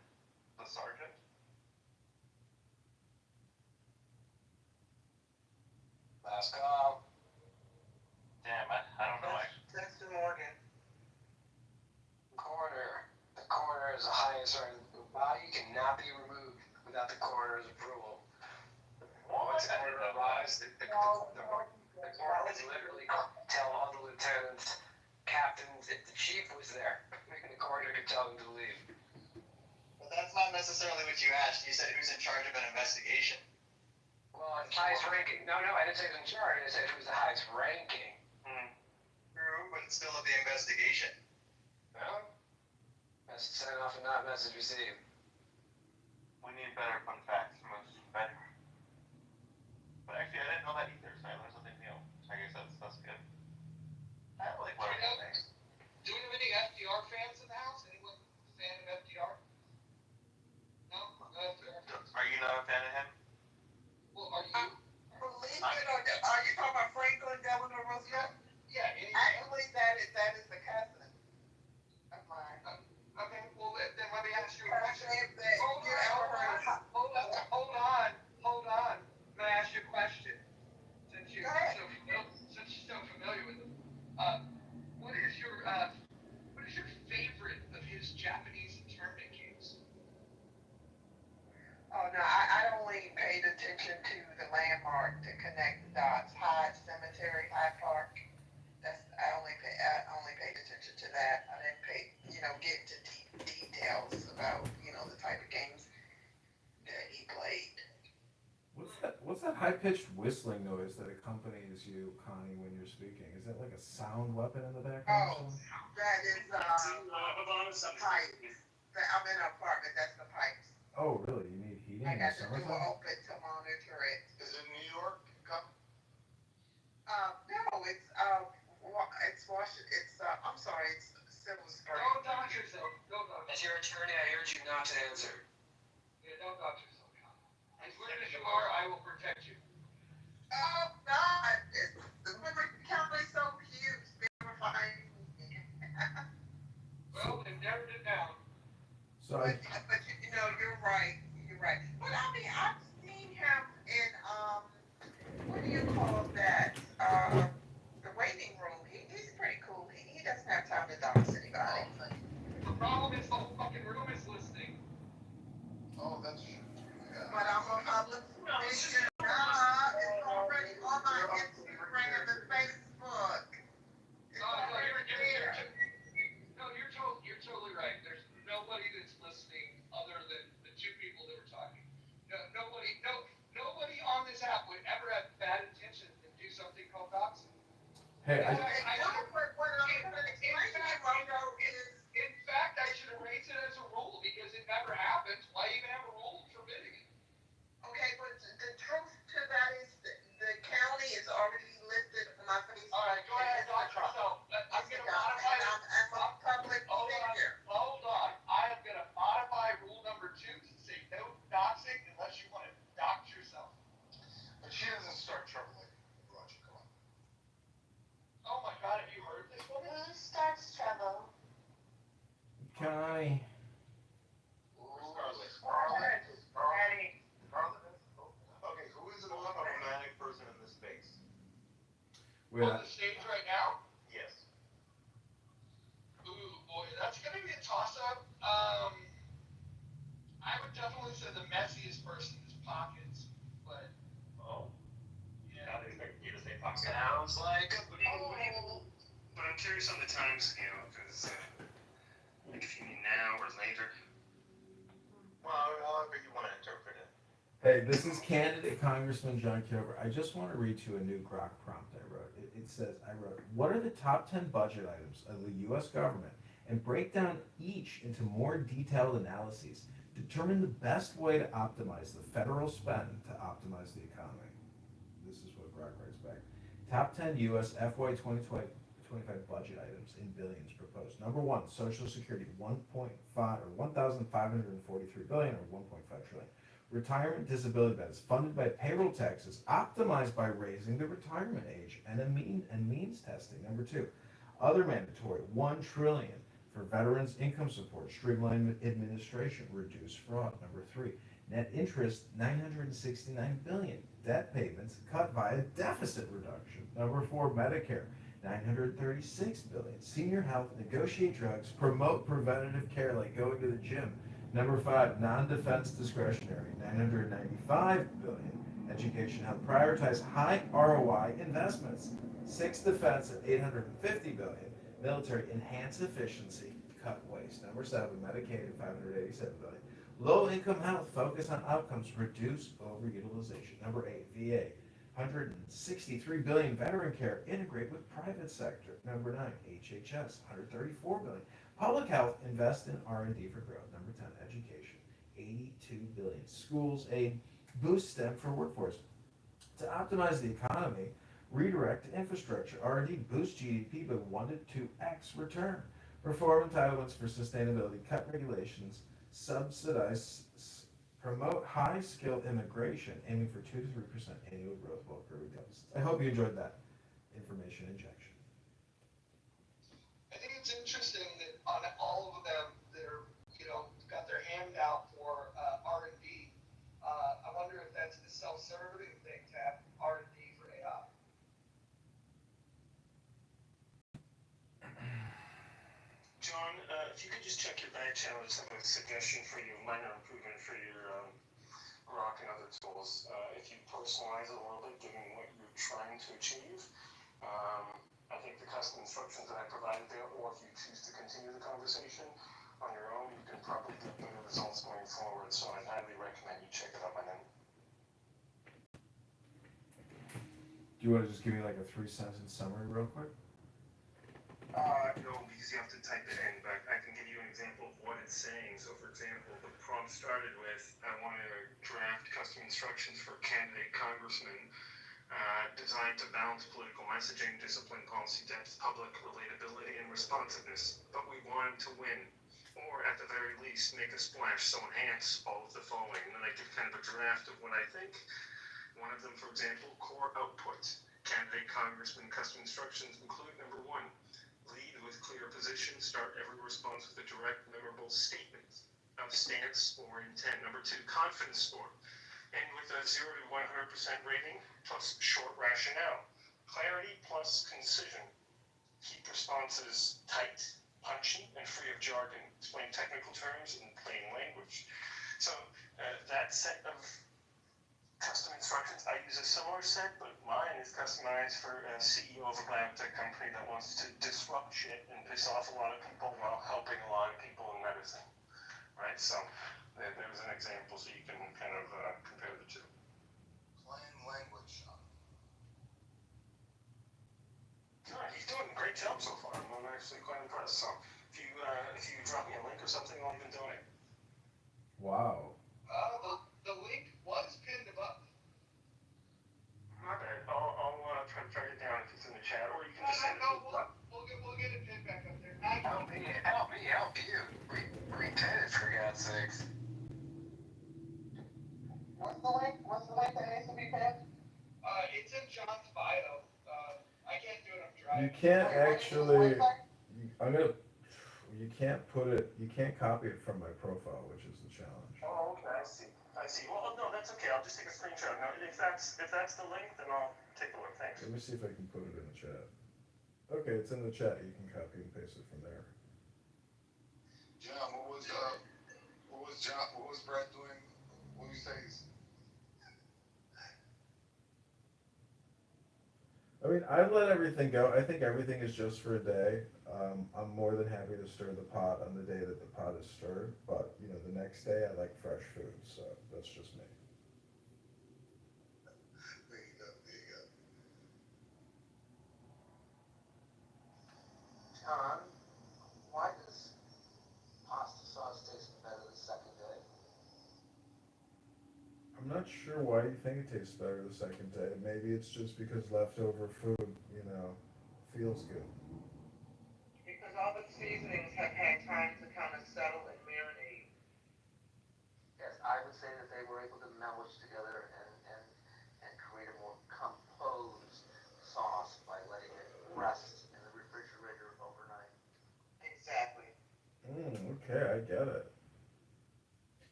The sergeant? Last call. Damn, I don't know. Dexter Morgan. Coroner. The coroner is the highest rank. The body cannot be removed without the coroner's approval. Once the coroner arrives, the coroner would literally tell all the lieutenants, captains, if the chief was there, the coroner could tell them to leave. But that's not necessarily what you asked. You said who's in charge of an investigation. Well, it's highest ranking. No, I didn't say it was in charge. I said who's the highest ranking. True, but it's still of the investigation. No? Message sent off and not message received. We need better fun facts. Much better. But actually, I didn't know that either, so I learned something new. So I guess that's good. I like learning things. Do we have any FDR fans in the house? Anyone a fan of FDR? No? No FDR fans? Are you not a fan of him? Well, are you? Believe it or not, are you talking about Franklin Delano Roosevelt? Yeah. Actually, that is the cousin of mine. Okay, well, then let me ask you a question. Hold on. May I ask you a question? Since you're so familiar with him. What is your favorite of his Japanese internment camps? Oh, no, I only paid attention to the landmark to connect the dots. Hyde Cemetery, Hyde Park. I only paid attention to that. I didn't get into details about, the type of games that he played. What's that high-pitched whistling noise that accompanies you, Connie, when you're speaking? Is that like a sound weapon in the background? Oh, that is the pipes. I'm in an apartment. That's the pipes. Oh, really? You need heating I in got the the door summertime? open to monitor it. Is it New York? No, it's Washington. I'm sorry, it's Silver Spring. Don't dox yourself. As your attorney, I urge you not to answer. Yeah, don't dox yourself, Con. As weird as you are, I will protect you. Oh, God. Liberty County's so cute. Terrifying. Well, they've narrowed it down. So But you're right. But I mean, I've seen him in, what do you call that? The waiting room. He's pretty cool. He doesn't have time to dox anybody. The problem is the whole fucking room is listening. Oh, that's true. Yeah. But I'm a public figure. It's already on my Instagram and Facebook. It's already there. You're totally right. There's nobody that's listening other than the two people that were talking. Nobody on this app would ever have bad intentions and do something called doxing. Hey, In fact, I should erase it as a rule because it never happens. Why even have a rule forbidding it? Okay, but the truth to that is the county is already listed on my Facebook. All right, go ahead, dox yourself. I'm going to modify Wait, On the stage right now? Yes. Ooh, boy, that's gonna be a toss-up. I would definitely say the messiest person is Pockets, but Oh. yeah. I didn't expect you to say Fox. Sounds like. But I'm curious on the time scale, because like if you mean now or later. Well, however you want to interpret it. hey, this is candidate Congressman John Kitover. I just want to read you a new Grok prompt I wrote. It says, I wrote, what are the top 10 budget items of the U.S. government? And break down each into more detailed analyses. Determine the best way to optimize the federal spend to optimize the economy. This is what Grok writes back. Top 10 U.S. FY 2025 budget items in billions proposed. Number one, Social Security, 1.5 or 1,543 billion or 1.5 trillion. Retirement disability benefits funded by payroll taxes, optimized by raising the retirement age and means testing. Number two, other mandatory, 1 trillion for veterans income support, streamline administration, reduce fraud. Number three, net interest, 969 billion. Debt payments cut via deficit reduction. Number four, Medicare, 936 billion. Senior health, negotiate drugs, promote preventative care like going to the gym. Number five, non-defense discretionary, 995 billion. Education health, prioritize high ROI investments. Six, defense at 850 billion. Military, enhance efficiency, cut waste. Number seven, Medicaid at 587 billion. Low-income health, focus on outcomes, reduce overutilization. Number eight, VA, 163 billion. Veteran care, integrate with private sector. Number nine, HHS, 134 billion. Public health, invest in R&D for growth. Number 10, education, 82 billion. Schools aid, boost STEM for workforce. To optimize the economy, redirect to infrastructure. R&D boost GDP by 1 to 2x return. Reform entitlements for sustainability, cut regulations, subsidize, promote high-skilled immigration, aiming for 2 to 3% annual growth while curbing deficits. I hope you enjoyed that information injection. I think it's interesting that on all of them, they're, got their hand out for R&D. I wonder if that's a self-serving thing to have R&D for AI. John, if you could just check your back channel, just have a suggestion for you, minor improvement for your Grok and other tools. If you personalize it a little bit, given what you're trying to achieve, I think the custom instructions that I provided there, or if you choose to continue the conversation on your own, you can probably get better results going forward. So I'd highly recommend you check it out by then. Do you want to just give me like a 3-sentence summary real quick? No, because you have to type it in, but I can give you an example of what it's saying. So, for example, the prompt started with, I want to draft custom instructions for candidate congressman designed to balance political messaging, discipline, policy depth, public relatability, and responsiveness. But we want him to win, or at the very least, make a splash. So enhance all of the following. And then I give kind of a draft of what I think. One of them, for example, core output. Candidate congressman custom instructions include number one, lead with clear position, start every response with a direct, memorable statement of stance or intent. Number two, confidence score. End with a 0 to 100% rating plus short rationale. Clarity plus concision. Keep responses tight, punchy, and free of jargon. Explain technical terms in plain language. So that set of custom instructions, I use a similar set, but mine is customized for a CEO of a biotech company that wants to disrupt shit and piss off a lot of people while helping a lot of people in medicine, right? So there's an example so you can kind of compare the two. Plain language. No, he's doing a great job so far. I'm actually quite impressed. So if you drop me a link or something, I'll even donate. Wow. The link was pinned above. My bad. I'll try to track it down if it's in the chat, or you can just send it. We'll get it pinned back up there. Help you. Read it for God's sakes. What's the link that needs to be pinned? It's in John's bio. I can't do it, I'm driving. You can't actually, you can't put it, you can't copy it from my profile, which is the challenge. Oh, okay, I see. Well, no, that's okay. I'll just take a screenshot. No, if that's the link, then I'll take a look. Thanks. Let me see if I can put it in the chat. Okay, it's in the chat. You can copy and paste it from there. John, what was Brett doing? What you say? I mean, I've let everything go. I think everything is just for a day. I'm more than happy to stir the pot on the day that the pot is stirred, but, you know, the next day I like fresh food, so that's just me. There you go. John, why does pasta sauce taste better the second day? I'm not sure why you think it tastes better the second day. Maybe it's just because leftover food, you know, feels good. Because all the seasonings have had time to kind of settle and marinate. Yes, I would say that they were able to mellow together and create a more composed sauce by letting it rest in the refrigerator overnight. Exactly. Okay, I get it.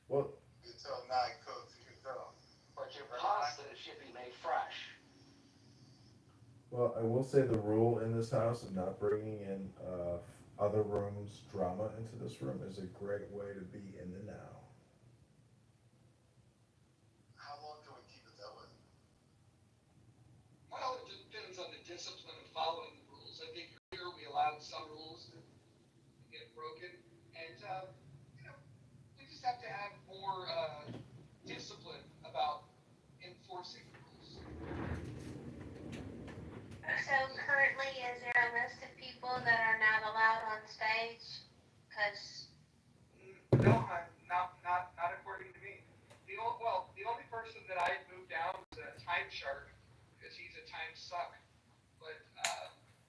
Well, You can tell now it cooks. You can tell. But your pasta should be made fresh. Well, I will say the rule in this house of not bringing in other rooms' drama into this room is a great way to be in the now. How long can we keep it that way? Well, it depends on the discipline of following the rules. I think here we allowed some rules to get broken, and you know, we just have to have more discipline about enforcing the rules. So currently, is there a list of people that are not allowed on stage? Because No, not according to me. The only person that I moved down was a time shark, because he's a time suck. But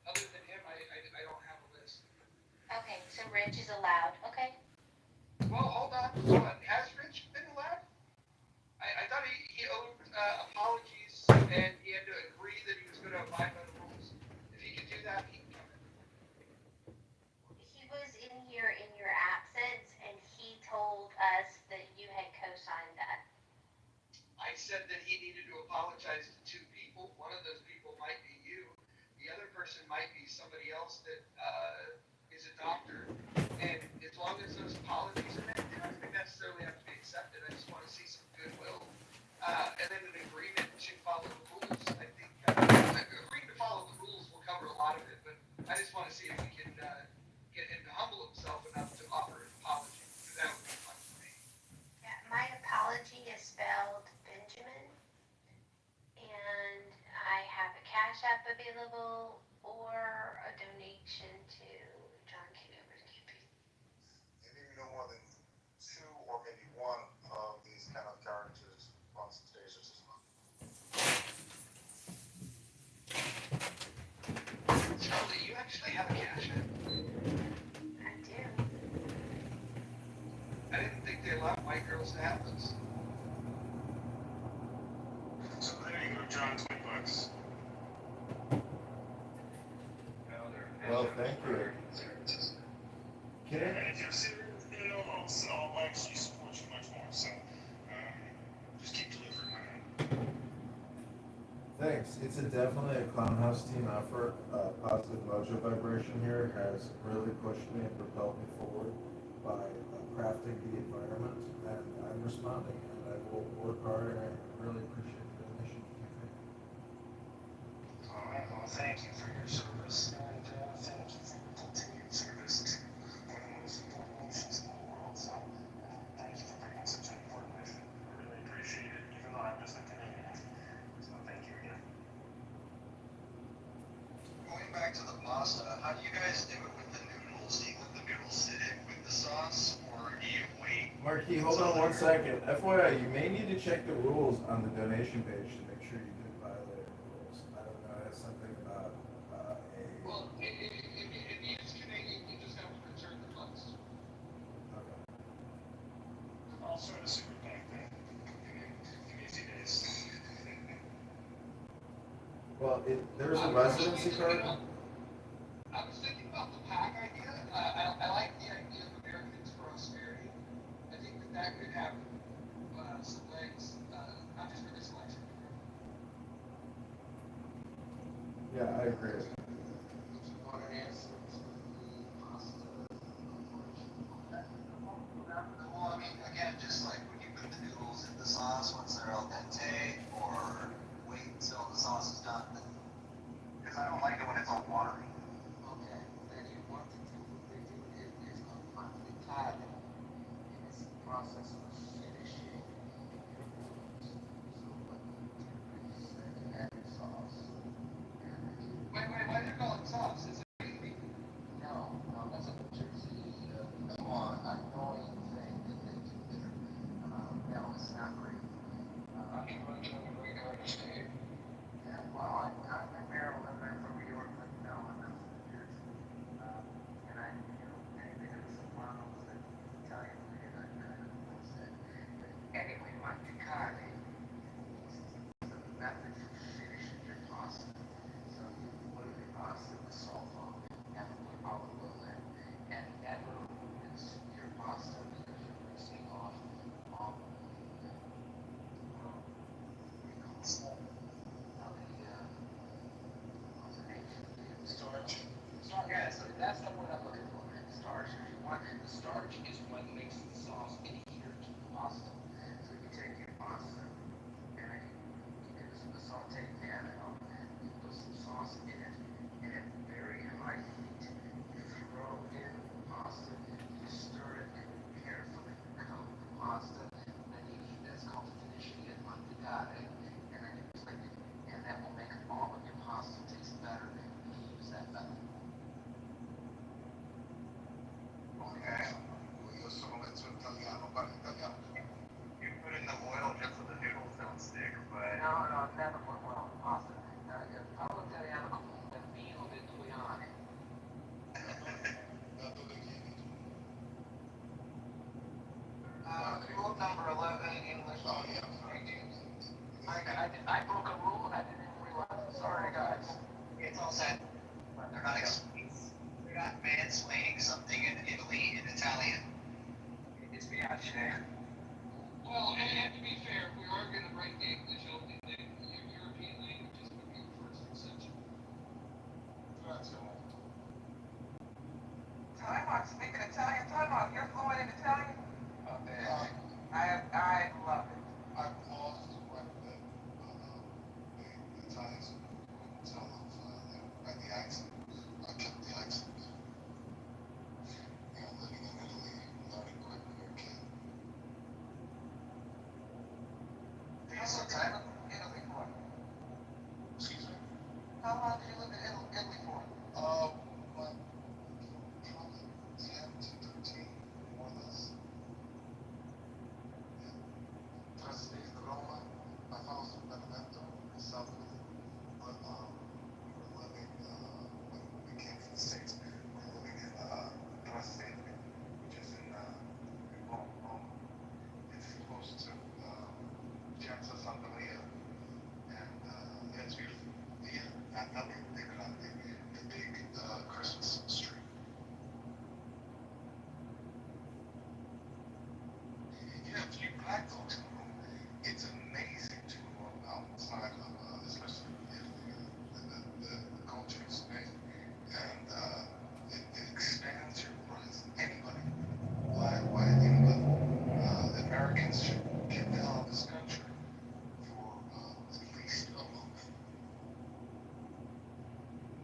other than him, I don't have a list. okay, so Rich is allowed. Okay. Well, hold on. Has Rich been allowed? I thought he owed apologies, and he had to agree that he was going to abide by the rules. If he could do that, he can come in. He was in here in your absence, and he told us that you had co-signed that. I said that he needed to apologize to two people. One of those people might be you. The other person might be somebody else that is a doctor. And as long as those apologies are made, they don't necessarily have to be accepted. I just want to see some goodwill. And then an agreement to follow the rules. I think agreeing to follow the rules will cover a lot of it. But I just want to see if we can get him to humble himself enough to offer an apology. Because that would be fun for me. Yeah, my apology is spelled Benjamin, and I have a Cash App available or a donation to John Kitover's campaign. You need no more than two or maybe one of these kind of characters on stage as well. Charlie, you actually have a cash app? I do. I didn't think they allowed white girls to have those. So there you go, John. $20. Well, thank you. And if you're serious, you know, I'll actually support you much more. So just keep delivering, my man. Thanks. It's definitely a Clown House team effort. Positive mojo vibration here has really pushed me and propelled me forward by crafting the environment, and I'm responding, and I will work hard, and I really appreciate the donation. All right, well, thank you for your service, and thank you for your continued service to one of the most important nations in the world. So thank you for bringing such an important mission. I really appreciate it, even though I'm just a Canadian. So thank you again. Going back to the pasta, how do you guys do it with the noodles? Do you let the noodles sit in with the sauce, or do you wait? Marquis, hold on 1 second. FYI, you may need to check the rules on the donation page to make sure you didn't violate any rules. I don't know, it has something about Well, if he is Canadian, you just have to return the funds. Okay. I'll sort of super back then. Give me a few days. Well, there's a residency card. I was thinking about the PAC idea. I like the idea of Americans for Austerity. I think that could have some legs, not just for this election. Yeah, I agree. Well, I mean, again, just like when you put the noodles in the sauce once they're al dente, or wait until the sauce is done. Because I don't like it when it's all watery. Okay, then you want to do it is called frittata, and it's the process of finishing your noodles. So what you do is you add your sauce. Wait, why do you call it sauce? Is it gravy? No, that's a Jersey, come on, annoying thing that they do there. No, it's not gravy. I'm trying to make it understand. Yeah, well, I'm in Maryland, I'm from New York, but no, I'm not from New Jersey. And anything in the Sopranos that Italian food, I kind of upset. But anyway, my piccata is a method for finishing your pasta. So you put your pasta with salt on, and put olive oil in, and never rinse your pasta because you're rinsing off all of the starch. Yeah, so that's the word I'm looking for. Starch. The starch is what makes the sauce adhere to the pasta. So you take your pasta and you get a saute pan out, you put some sauce in it, and at very high heat, you throw in the pasta, you stir it carefully, coat the pasta, and then you eat. That's called finishing it on piccata, and then you click it, and that will make all of your pasta taste better if you use that method. Okay. Io sono mezzo italiano, parlo italiano. You put in the oil just so the noodles don't stick, but... No, never put oil in pasta. Parlo italiano con un vino del Giuliani. Rule number 11 English. Oh, yeah, I broke a rule and I didn't even realize. Sorry, guys. It's all set. They're not mansplaining something in Italy in Italian. It's piace. Well, and to be fair, we are going to break the English only. The European languages would be the first exception. Time out. Speaking Italian, time out. You're fluent in Italian? I love it. I've lost quite a bit, the Italians couldn't tell by the accent. I kept the accent. Living in Italy, learning quick when you're a kid. So time in Italy for? Excuse me? How long did you live in Italy for? Probably 10 to 13, more or less. Trasferito to Roma, my house in Benevento, in South Italy. But we were living, when we came from the States, we were living in Trastevere, which is in Rome. It's close to Piazza Santa Maria. And yeah, it's beautiful. Yeah, not the big Christmas tree. You have few black folks in the room. It's amazing to go outside of, especially the culture is amazing. And it expands your horizon. Anybody, black, white, anybody. Americans should get the hell out of this country for at least a month.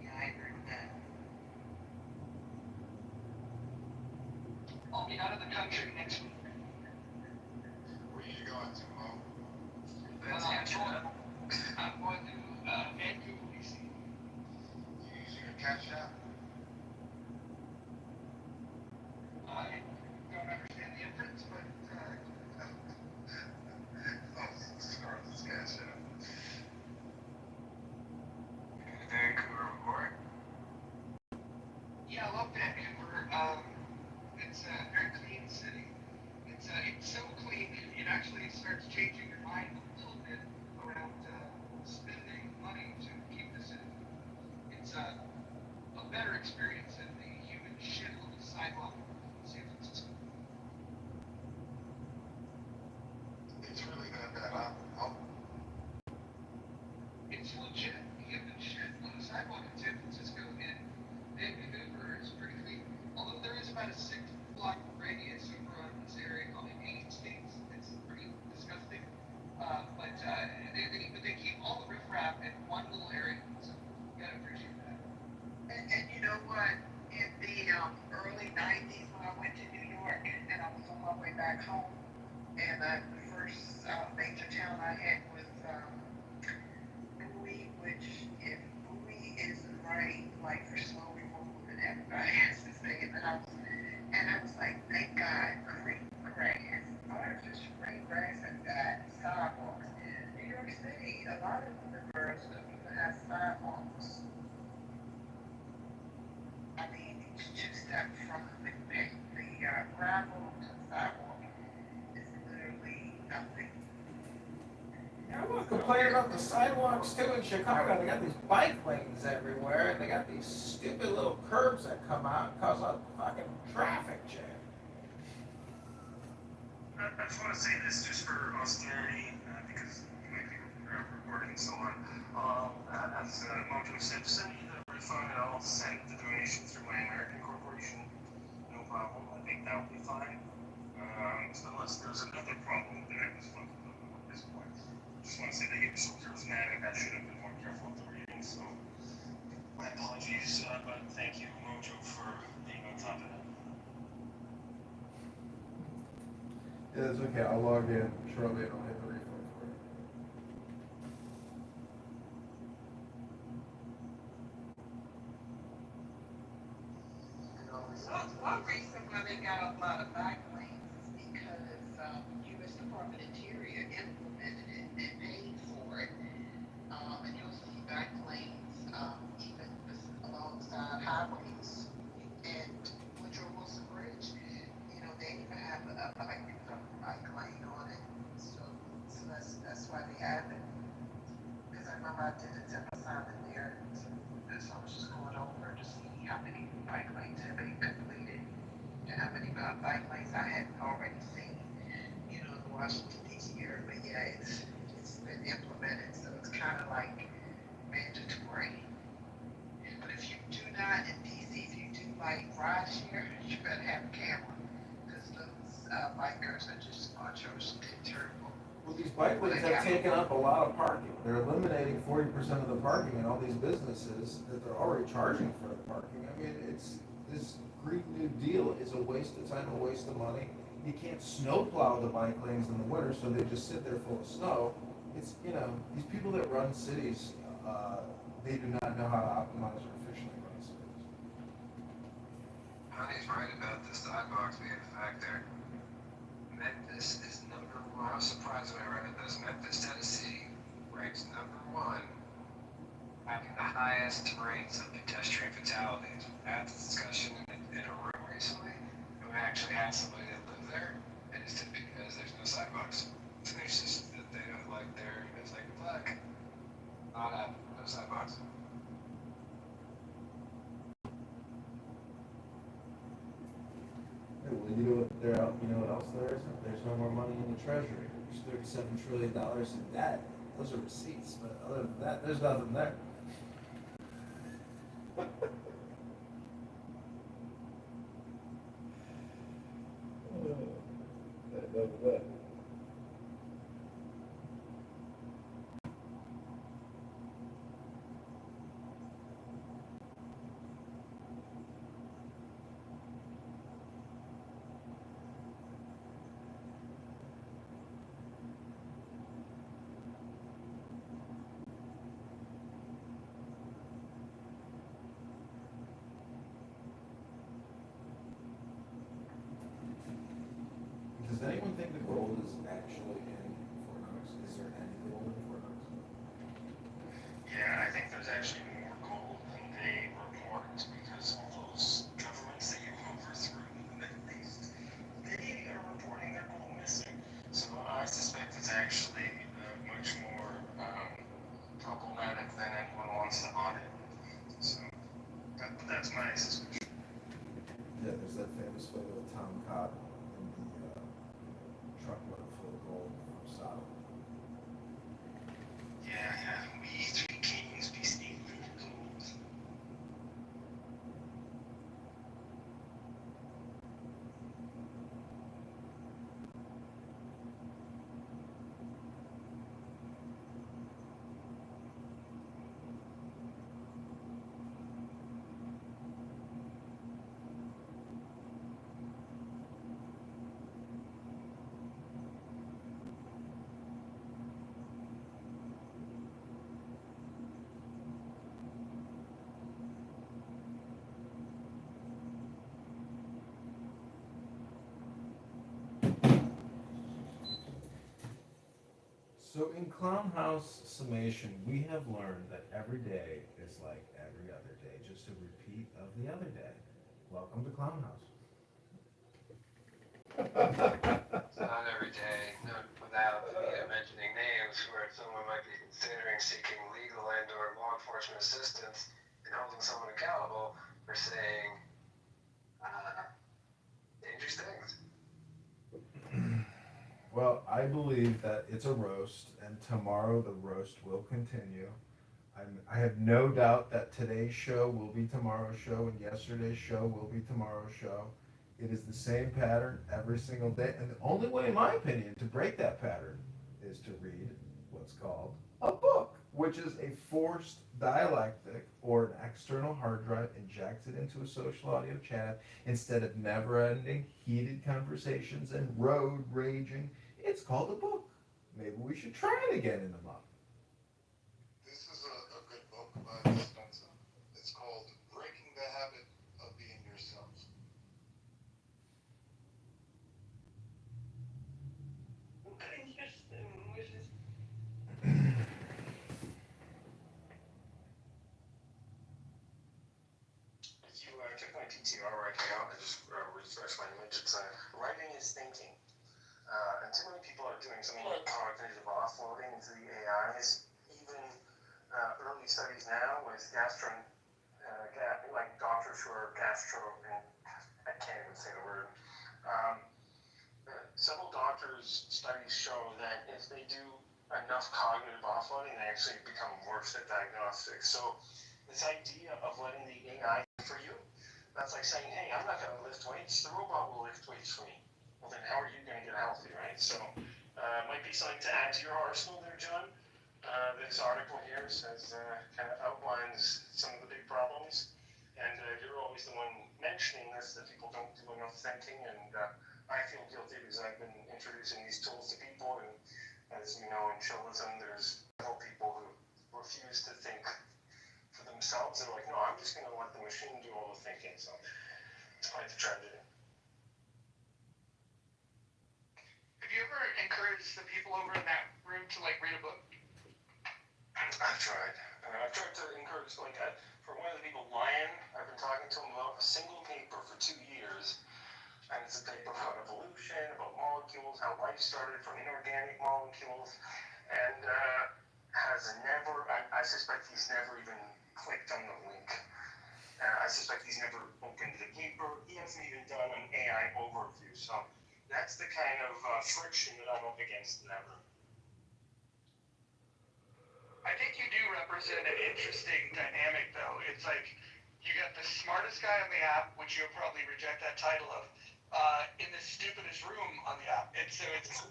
Yeah, I agree with that. I'll be out of the country next week. Where are you going to, Mo? I'm going to Vancouver, BC. You using your cash app? I don't understand the inference, but Scarlett's cash app. Vancouver, Recording. Yeah, I love Vancouver. It's a very clean city. It's so clean, it actually starts changing your mind a little bit around spending money to keep the city. It's a better experience than the human shit on the sidewalk in San Francisco. It's back home, and the first major town I had was Bowie, which if Bowie isn't right, like for snow removal, then everybody has to stay in the house. And I was like, thank God, green grass, artificial green grass and that sidewalks. New York City, a lot of the boroughs don't even have sidewalks. I mean, each two-step from the gravel to the sidewalk is literally nothing. Yeah, I'm not complaining about the sidewalks too in Chicago. They got these bike lanes everywhere, and they got these stupid little curbs that come out and cause a fucking traffic jam. I just want to say this just for austerity, because you might be recording and so on. As Mojo said, send me the refund and I'll send the donation through my American corporation. No problem. I think that will be fine. Unless there's another problem that I was fucking up at this point. Just want to say that you were so charismatic. I should have been more careful with the reading. So my apologies, but thank you, Mojo, for being on top of that. Yeah, it's okay. I'll log in shortly and I'll hit the refund for you. One reason why they got a lot of bike lanes is because U.S. Department of Interior implemented it and paid for it. And you'll see bike lanes even alongside highways. And Woodrow Wilson Bridge, they even have a bike lane on it. So that's why they have it. Because I remember I did a temp assignment there. So I was just going over to see how many bike lanes have been completed and how many bike lanes I hadn't already seen, in the Washington D.C. area. But yeah, it's been implemented, so it's kind of like mandatory. But if you do not in D.C., if you do like ride share, you better have a camera because those bikers are just atrocious and terrible. Well, these bike lanes have taken up a lot of parking. They're eliminating 40% of the parking in all these businesses that they're already charging for the parking. I mean, this Green New Deal is a waste of time, a waste of money. You can't snowplow the bike lanes in the winter, so they just sit there full of snow. It's, these people that run cities, they do not know how to optimize or efficiently run cities. Honey's right about the sidewalks being a factor. Memphis is number one. I was surprised when I read this. Memphis, Tennessee ranks number one, having the highest rates of pedestrian fatalities. We had this discussion in a room recently, and we actually had somebody that lived there, and it's because there's no sidewalks. It's just that they don't like it's like black. Not happening, no sidewalks. Well, you know what else there is? There's no more money in the treasury. There's $37 trillion in debt. Those are receipts, but other than that, there's nothing there. That. Does anyone think the gold is actually in Fort Knox? Is there any gold in Fort Knox? Yeah, I think there's actually more gold than they report because all those governments that you overthrew in the Middle East, they are reporting their gold missing. So I suspect it's actually much more problematic than anyone wants to audit. So that's my suspicion. Yeah, there's that famous photo of Tom Cotton in the truckload full of gold from Sodom. Yeah, we three kings be stealing gold. So in Clown House summation, we have learned that every day is like every other day, just a repeat of the other day. Welcome to Clown House. Not every day, not without mentioning names, where someone might be considering seeking legal and/or law enforcement assistance in holding someone accountable for saying dangerous things. Well, I believe that it's a roast, and tomorrow the roast will continue. I have no doubt that today's show will be tomorrow's show, and yesterday's show will be tomorrow's show. It is the same pattern every single day, and the only way, in my opinion, to break that pattern is to read what's called a book, which is a forced dialectic or an external hard drive injected into a social audio channel instead of never-ending heated conversations and road raging. It's called a book. Maybe we should try it again in a month. This is a good book by Dispenza. It's called Breaking the Habit of Being Yourself. If you took my PTR right now, I just refresh my image. It's writing is thinking. And too many people are doing something like cognitive offloading into the AIs. Even early studies now with like doctors who are I can't even say the word. Several doctors' studies show that if they do enough cognitive offloading, they actually become worse at diagnostics. So this idea of letting the AI for you, that's like saying, hey, I'm not going to lift weights. The robot will lift weights for me. Well, then how are you going to get healthy, right? So might be something to add to your arsenal there, John. This article here says, kind of outlines some of the big problems. And you're always the one mentioning this, that people don't do enough thinking. And I feel guilty because I've been introducing these tools to people. And as you know, in chillism, there's several people who refuse to think for themselves. They're like, no, I'm just going to let the machine do all the thinking. So it's quite the tragedy. Have you ever encouraged the people over in that room to like read a book? I've tried. I've tried to encourage, for one of the people, Lion, I've been talking to him about a single paper for 2 years. And it's a paper about evolution, about molecules, how life started from inorganic molecules. And has never, I suspect he's never even clicked on the link. I suspect he's never opened the paper. He hasn't even done an AI overview. So that's the kind of friction that I'm up against in that room. I think you do represent an interesting dynamic, though. It's like you got the smartest guy on the app, which you'll probably reject that title of, in the stupidest room on the app. And so it's a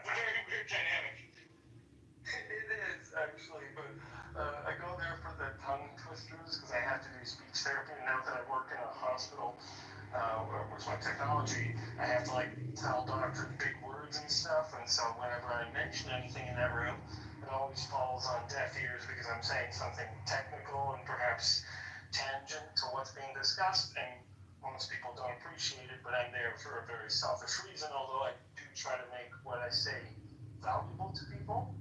very weird dynamic. It is, actually, but I go there for the tongue twisters because I have to do speech therapy. And now that I work in a hospital with my technology, I have to tell doctors big words and stuff. And so whenever I mention anything in that room, it always falls on deaf ears because I'm saying something technical and perhaps tangent to what's being discussed. And most people don't appreciate it, but I'm there for a very selfish reason, although I do try to make what I say valuable to people.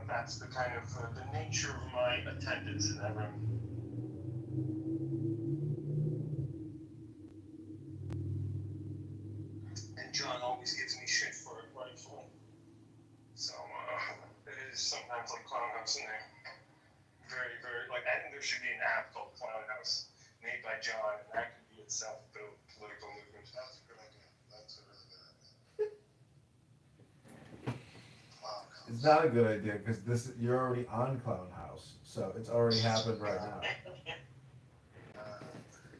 That's the kind of the nature of my attendance in that room. And John always gives me shit for it, rightfully. So it is sometimes like Clown House in there. Very, very, I think there should be an app called Clown House made by John, and that could be itself a political movement. That's a good idea. That's a really good idea. Clown House. It's not a good idea because you're already on Clown House, so it's already happened right now.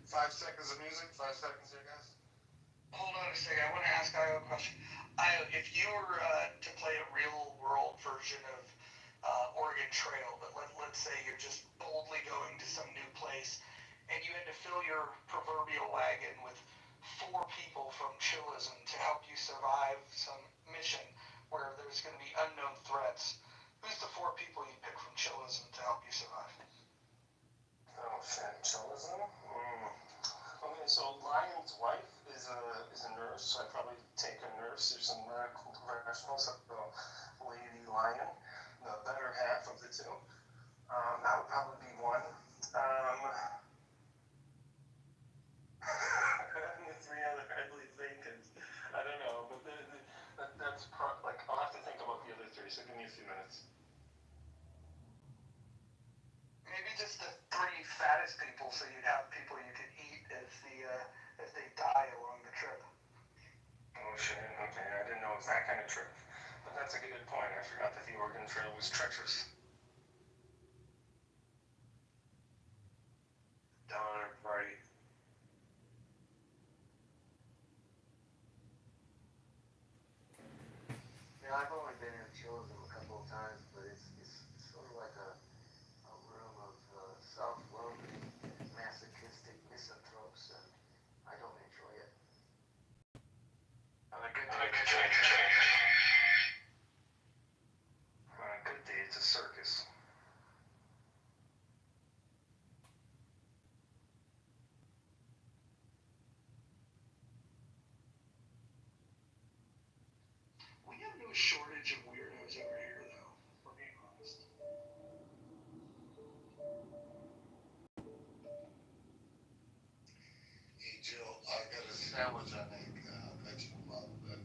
5 seconds of music. 5 seconds here, guys. Hold on a second. I want to ask Io a question. Io, if you were to play a real-world version of Oregon Trail, but let's say you're just boldly going to some new place, and you had to fill your proverbial wagon with 4 people from chillism to help you survive some mission where there's going to be unknown threats. Who's the 4 people you pick from chillism to help you survive? Oh, shit, chillism? Okay, so Lion's wife is a nurse, so I'd probably take a nurse or some medical professionals. So lion, the better half of the two. That would probably be one. And the three other ugly thinkings. I don't know, but like, I'll have to think about the other three, so give me a few minutes. Maybe just the three fattest people, so you'd have people you could eat if they die along the trip. Oh shit, okay, I didn't know it was that kind of trip. But that's a good point, I forgot that the Oregon Trail was treacherous. Darn party. Yeah, I've only been in tourism a couple of times, but it's sort of like a room of self-loathing, masochistic misanthropes, and I don't enjoy it. On a good day, it's a circus. We have no shortage of weirdos over here, though, if we're being honest. Hey, Jill, I got a sandwich I make, vegetable love, but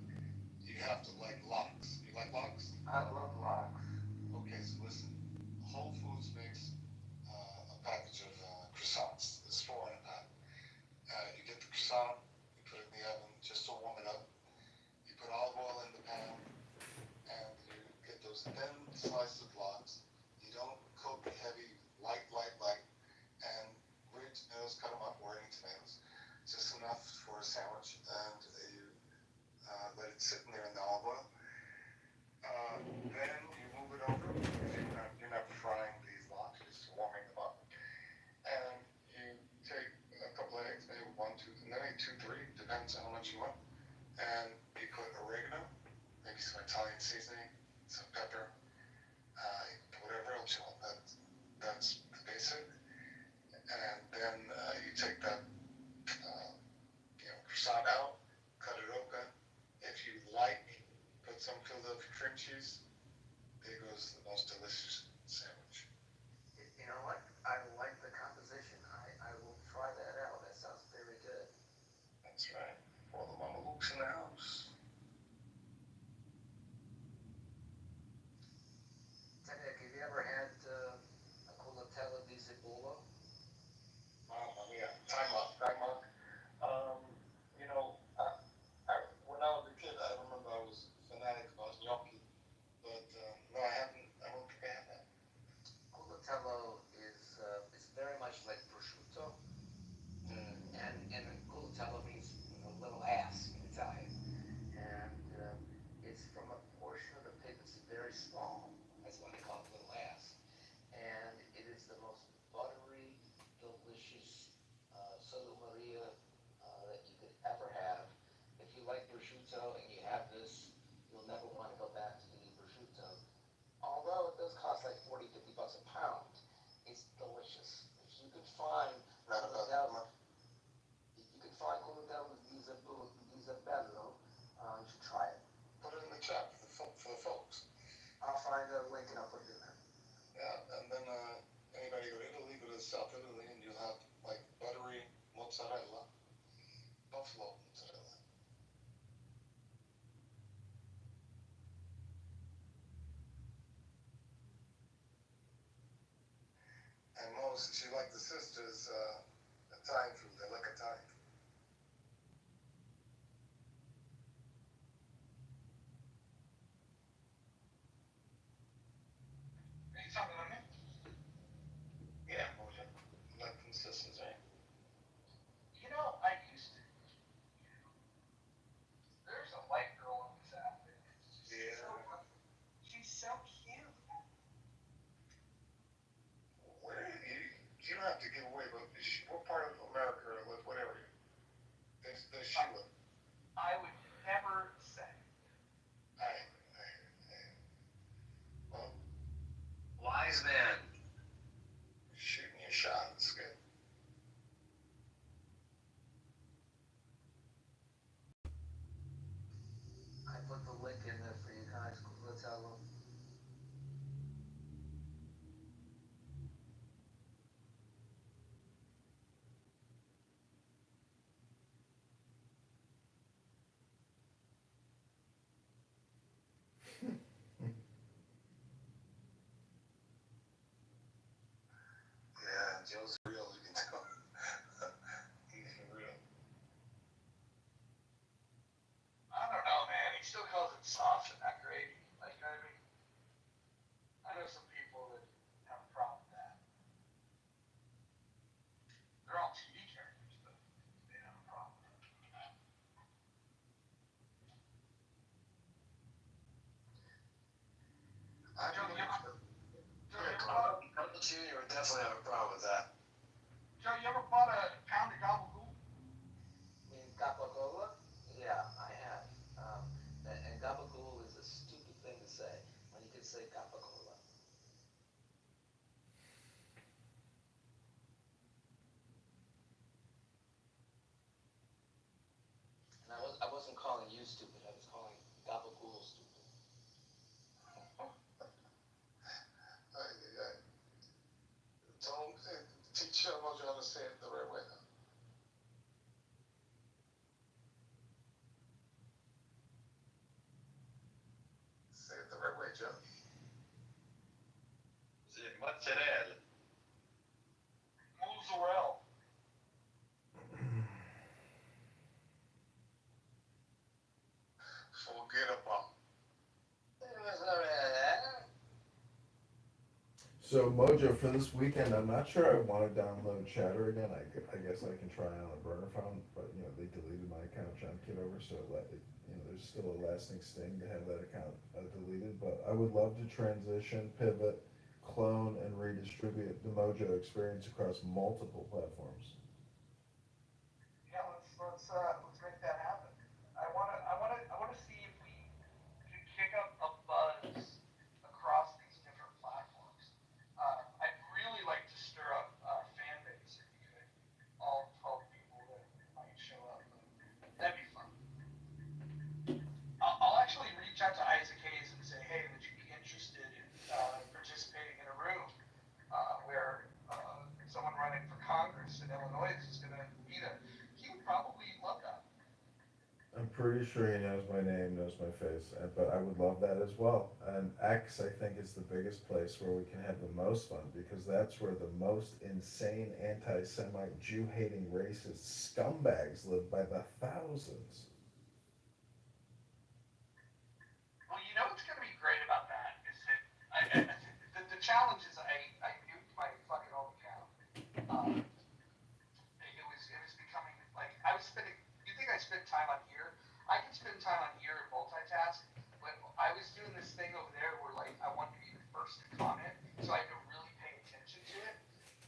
you have to like lox. You like lox? I love lox. Okay, so listen. Whole Foods makes a package of croissants. There's 4 in a pack. You get the croissant, you put it in the oven just to warm it up. You put olive oil in the pan, and you get those thin slices of lox. You don't cook heavy, light. And green tomatoes, cut them up, or any tomatoes. Just enough for a sandwich, and you let it sit in there in the olive oil. Then you move it over. You're not frying these lox, you're just warming them up. And you take a couple of eggs, maybe 1, 2, and then 2, 3, depends on how much you want. And you put oregano, maybe some Italian seasoning, some pepper, whatever else you want. That's the basic. And then you take that croissant out, cut it open. If you like, put some Philadelphia cream cheese. There goes the most delicious sandwich. You know what? I like the composition. I will try that out. That sounds very good. That's right. For the Mama Luke's in the house. Tenick, have you ever had a culatella di cipolla? Mamma mia. Time out. When I was a kid, I remember I was fanatic about gnocchi. But no, I haven't. I don't think I have that. Culatello is very much like prosciutto, and culatello means little ass in Italian, and it's from a portion of the pig that's very small. That's why they call it little ass, and it is the most buttery, delicious soda Maria that you could ever have. If you like prosciutto and you have this, you'll never want to go back to eating prosciutto. Although it does cost like 40, 50 bucks a pound, it's delicious. If you could find culatello di Zabello, you should try it. Put it in the chat for the folks. I'll find a link and I'll put it in there. Yeah, and then anybody go to Italy, go to South Italy, and you'll have like buttery mozzarella, buffalo mozzarella. And most, she like the sisters, Italian food. They like Italian food. Are you talking about me? Yeah, like them sisters, right? You know, I used to. There's a white girl on this outfit. She's so cute. Where you don't have to give away, but what part of America or what area? Does she live? I would never say. Well, Wise man. shooting your shot. That's good. I put the link in there for you guys. Culatello wasn't calling you stupid, I was calling Gabagool stupid. Tell them, teach Mojo how to say it the right way. Say it the right way, Joe. Mozzarella. Mozzarella. Forget about. So Mojo, for this weekend, I'm not sure I want to download Chatter again. I guess I can try on a burner phone, but they deleted my account, John Kitover, so there's still a lasting sting to have that account deleted. But I would love to transition, pivot, clone, and redistribute the Mojo experience across multiple platforms. Yeah, let's make that happen. I wanna see if we can kick up a buzz across these different platforms. I'd really like to stir up fan base if we could. All 12 people that might show up. That'd be fun. I'll actually reach out to Isaac Hayes and say, hey, would you be interested in participating in a room where someone running for Congress in Illinois is going to be there? He would probably love that. I'm pretty sure he knows my name, knows my face, but I would love that as well. And X, I think, is the biggest place where we can have the most fun because that's where the most insane anti-Semite, Jew-hating, racist scumbags live by the thousands. Well, you know what's going to be great about that is that the challenge is I nuked my fucking old account. It was becoming like I was spending. You think I spend time on here? I can spend time on here and multitask, but I was doing this thing over there where like I wanted to be the first to comment, so I had to really pay attention to it,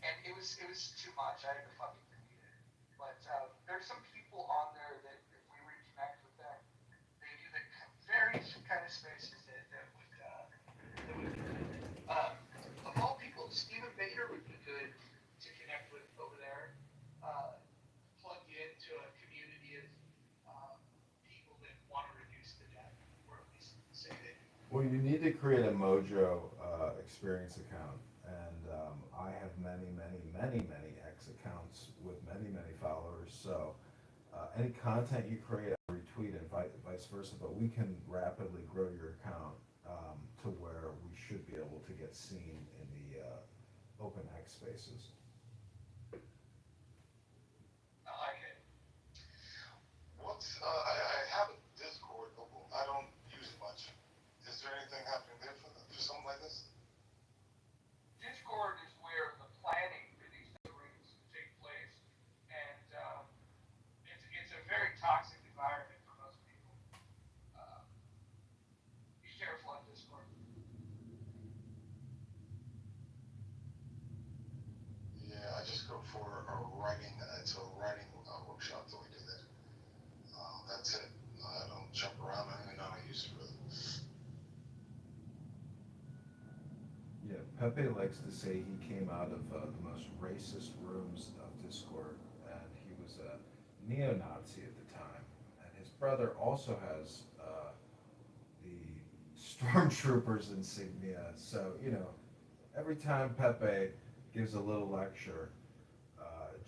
and it was too much. I had to fucking delete it. But there's some people on there that if we reconnect with them, they do the very kind of spaces that would be good. Of all people, Stephen Baker would be good to connect with over there. Plugged into a community of people that want to reduce the debt, or at least say they do. Well, you need to create a Mojo experience account, and I have many, many, many, many X accounts with many, many followers. So any content you create, I retweet and vice versa. But we can rapidly grow your account to where we should be able to get seen in the open X spaces. I like it. I have a Discord, but I don't use it much. Is there anything happening there for something like this? Discord is where the planning for these rooms take place, and it's a very toxic environment for most people. Be careful on Discord. Yeah, I just go for a writing. It's a writing workshop that we do there. That's it. I don't jump around. I don't even know how to use it really. Yeah, Pepe likes to say he came out of the most racist rooms of Discord, and he was a neo-Nazi at the time. And his brother also has the stormtroopers insignia. So, every time Pepe gives a little lecture,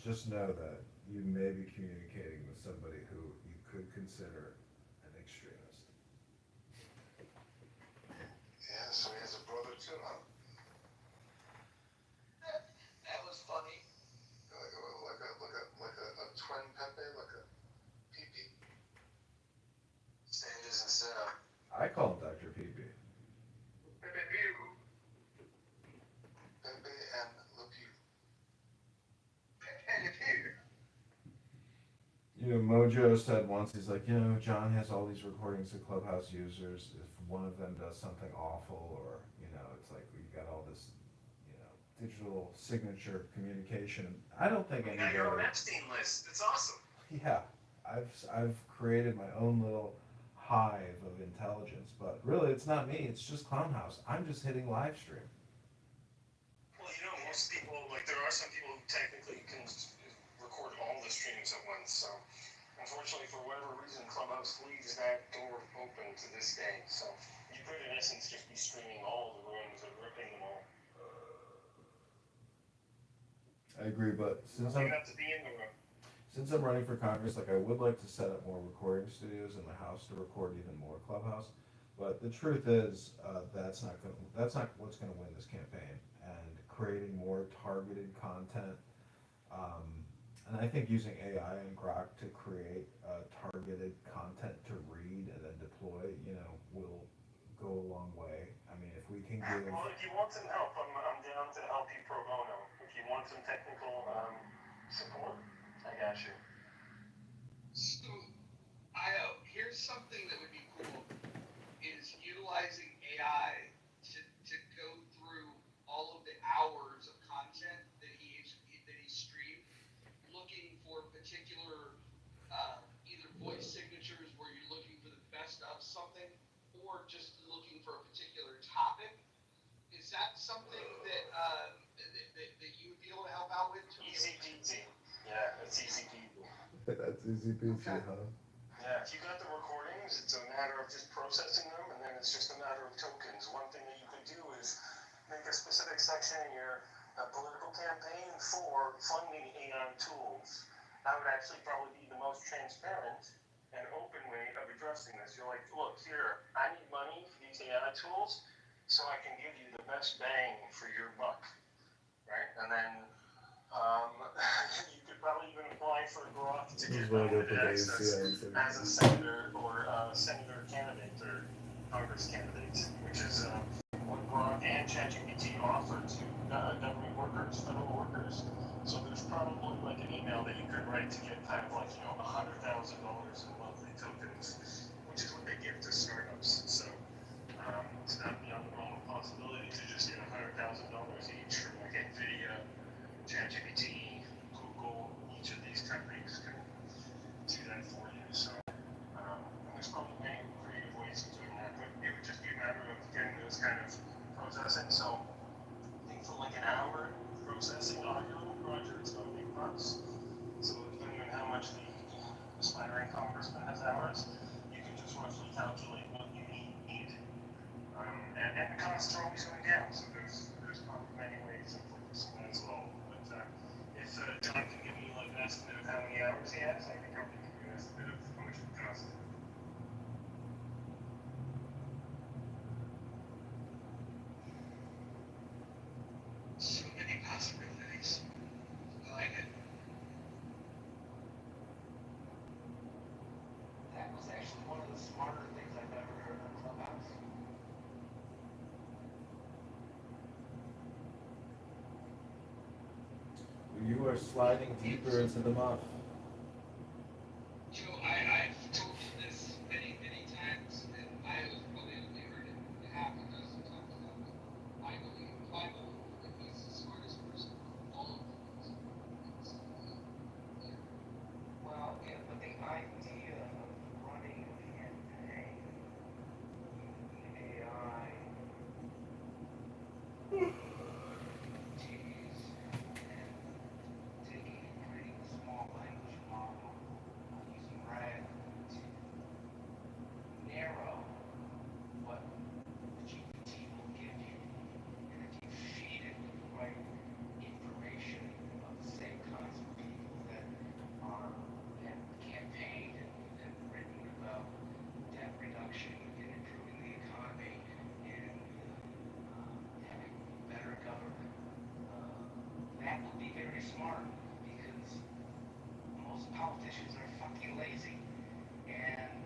just know that you may be communicating with somebody who you could consider an extremist. Yeah, so he has a brother too, huh? That was funny. Like a twin Pepe, like a pee-pee. Say it isn't so. I call him Dr. PB. Pepe and Le Pew. Mojo said once, he's like, John has all these recordings of Clubhouse users. If one of them does something awful, or, it's like we've got all this, digital signature communication. I don't think anybody. You got your own Epstein list. It's awesome. Yeah, I've created my own little hive of intelligence, but really it's not me. It's just Clownhouse. I'm just hitting live stream. Well, most people, there are some people who technically can record all the streams at once, so unfortunately, for whatever reason, Clubhouse leaves that door open to this day. So you could, in essence, just be streaming all the rooms and ripping them all. I agree, but since You have to be in the room. since I'm running for Congress, like I would like to set up more recording studios in the House to record even more Clubhouse. But the truth is, that's not what's gonna win this campaign. And creating more targeted content, and I think using AI and Grok to create targeted content to read and then deploy, will go a long way. I mean, if we can give. Well, if you want some help, I'm down to help you pro bono. If you want some technical support, I got you. So, here's something that would be cool, is utilizing AI to go through all of the hours of content that he streamed, looking for particular either voice signatures where you're looking for the best of something, or just looking for a particular topic. Is that something that that you would be able to help out with? Easy peasy. Yeah, it's easy peasy. That's easy peasy, huh? Yeah, if you got the recordings, it's a matter of just processing them, and then it's just a matter of tokens. One thing that you could do is make a specific section in your political campaign for funding AI tools. That would actually probably be the most transparent and open way of addressing this. You're like, look, here, I need money for these AI tools, so I can give you the best bang for your buck, right? And then you could probably even apply for growth to get limited access as a senator or senator candidate or Congress candidate, which is what Grok and ChatGPT offer to government workers, federal workers. So there's probably like an email that you could write to get kind of like, $100,000 in monthly tokens, which is what they give to startups. So it's not beyond the realm of possibility to just get $100,000 each from like NVIDIA, ChatGPT, Google. Each of these companies can do that for you. So there's probably many creative ways of doing that, but it would just be a matter of getting those kind of processing. So I think for like an hour processing audio, Roger, it's going to be bucks. So depending on how much the aspiring congressman has hours, you can just roughly calculate what you need. And the costs are always going down, so there's probably many ways of focusing that as well. But if John can give me like an estimate of how many hours he has, I can probably give you an estimate of how much it would cost. So many possibilities. I like it. That was actually one of the smarter things I've ever heard on Clubhouse. You are sliding deeper into the muff. Joe, I've told you this many, many times, and I have probably only heard it half a dozen times now, but I believe that he's the smartest person of all of them. Well, yeah, but the idea of running a campaign using AI, expertise, and taking and creating a small language model using RAG to narrow what the GPT will give you, and if you feed it with the right information of the same kinds of people that have campaigned and written about debt reduction and improving the economy and having better government, that would be very smart because most politicians are fucking lazy. And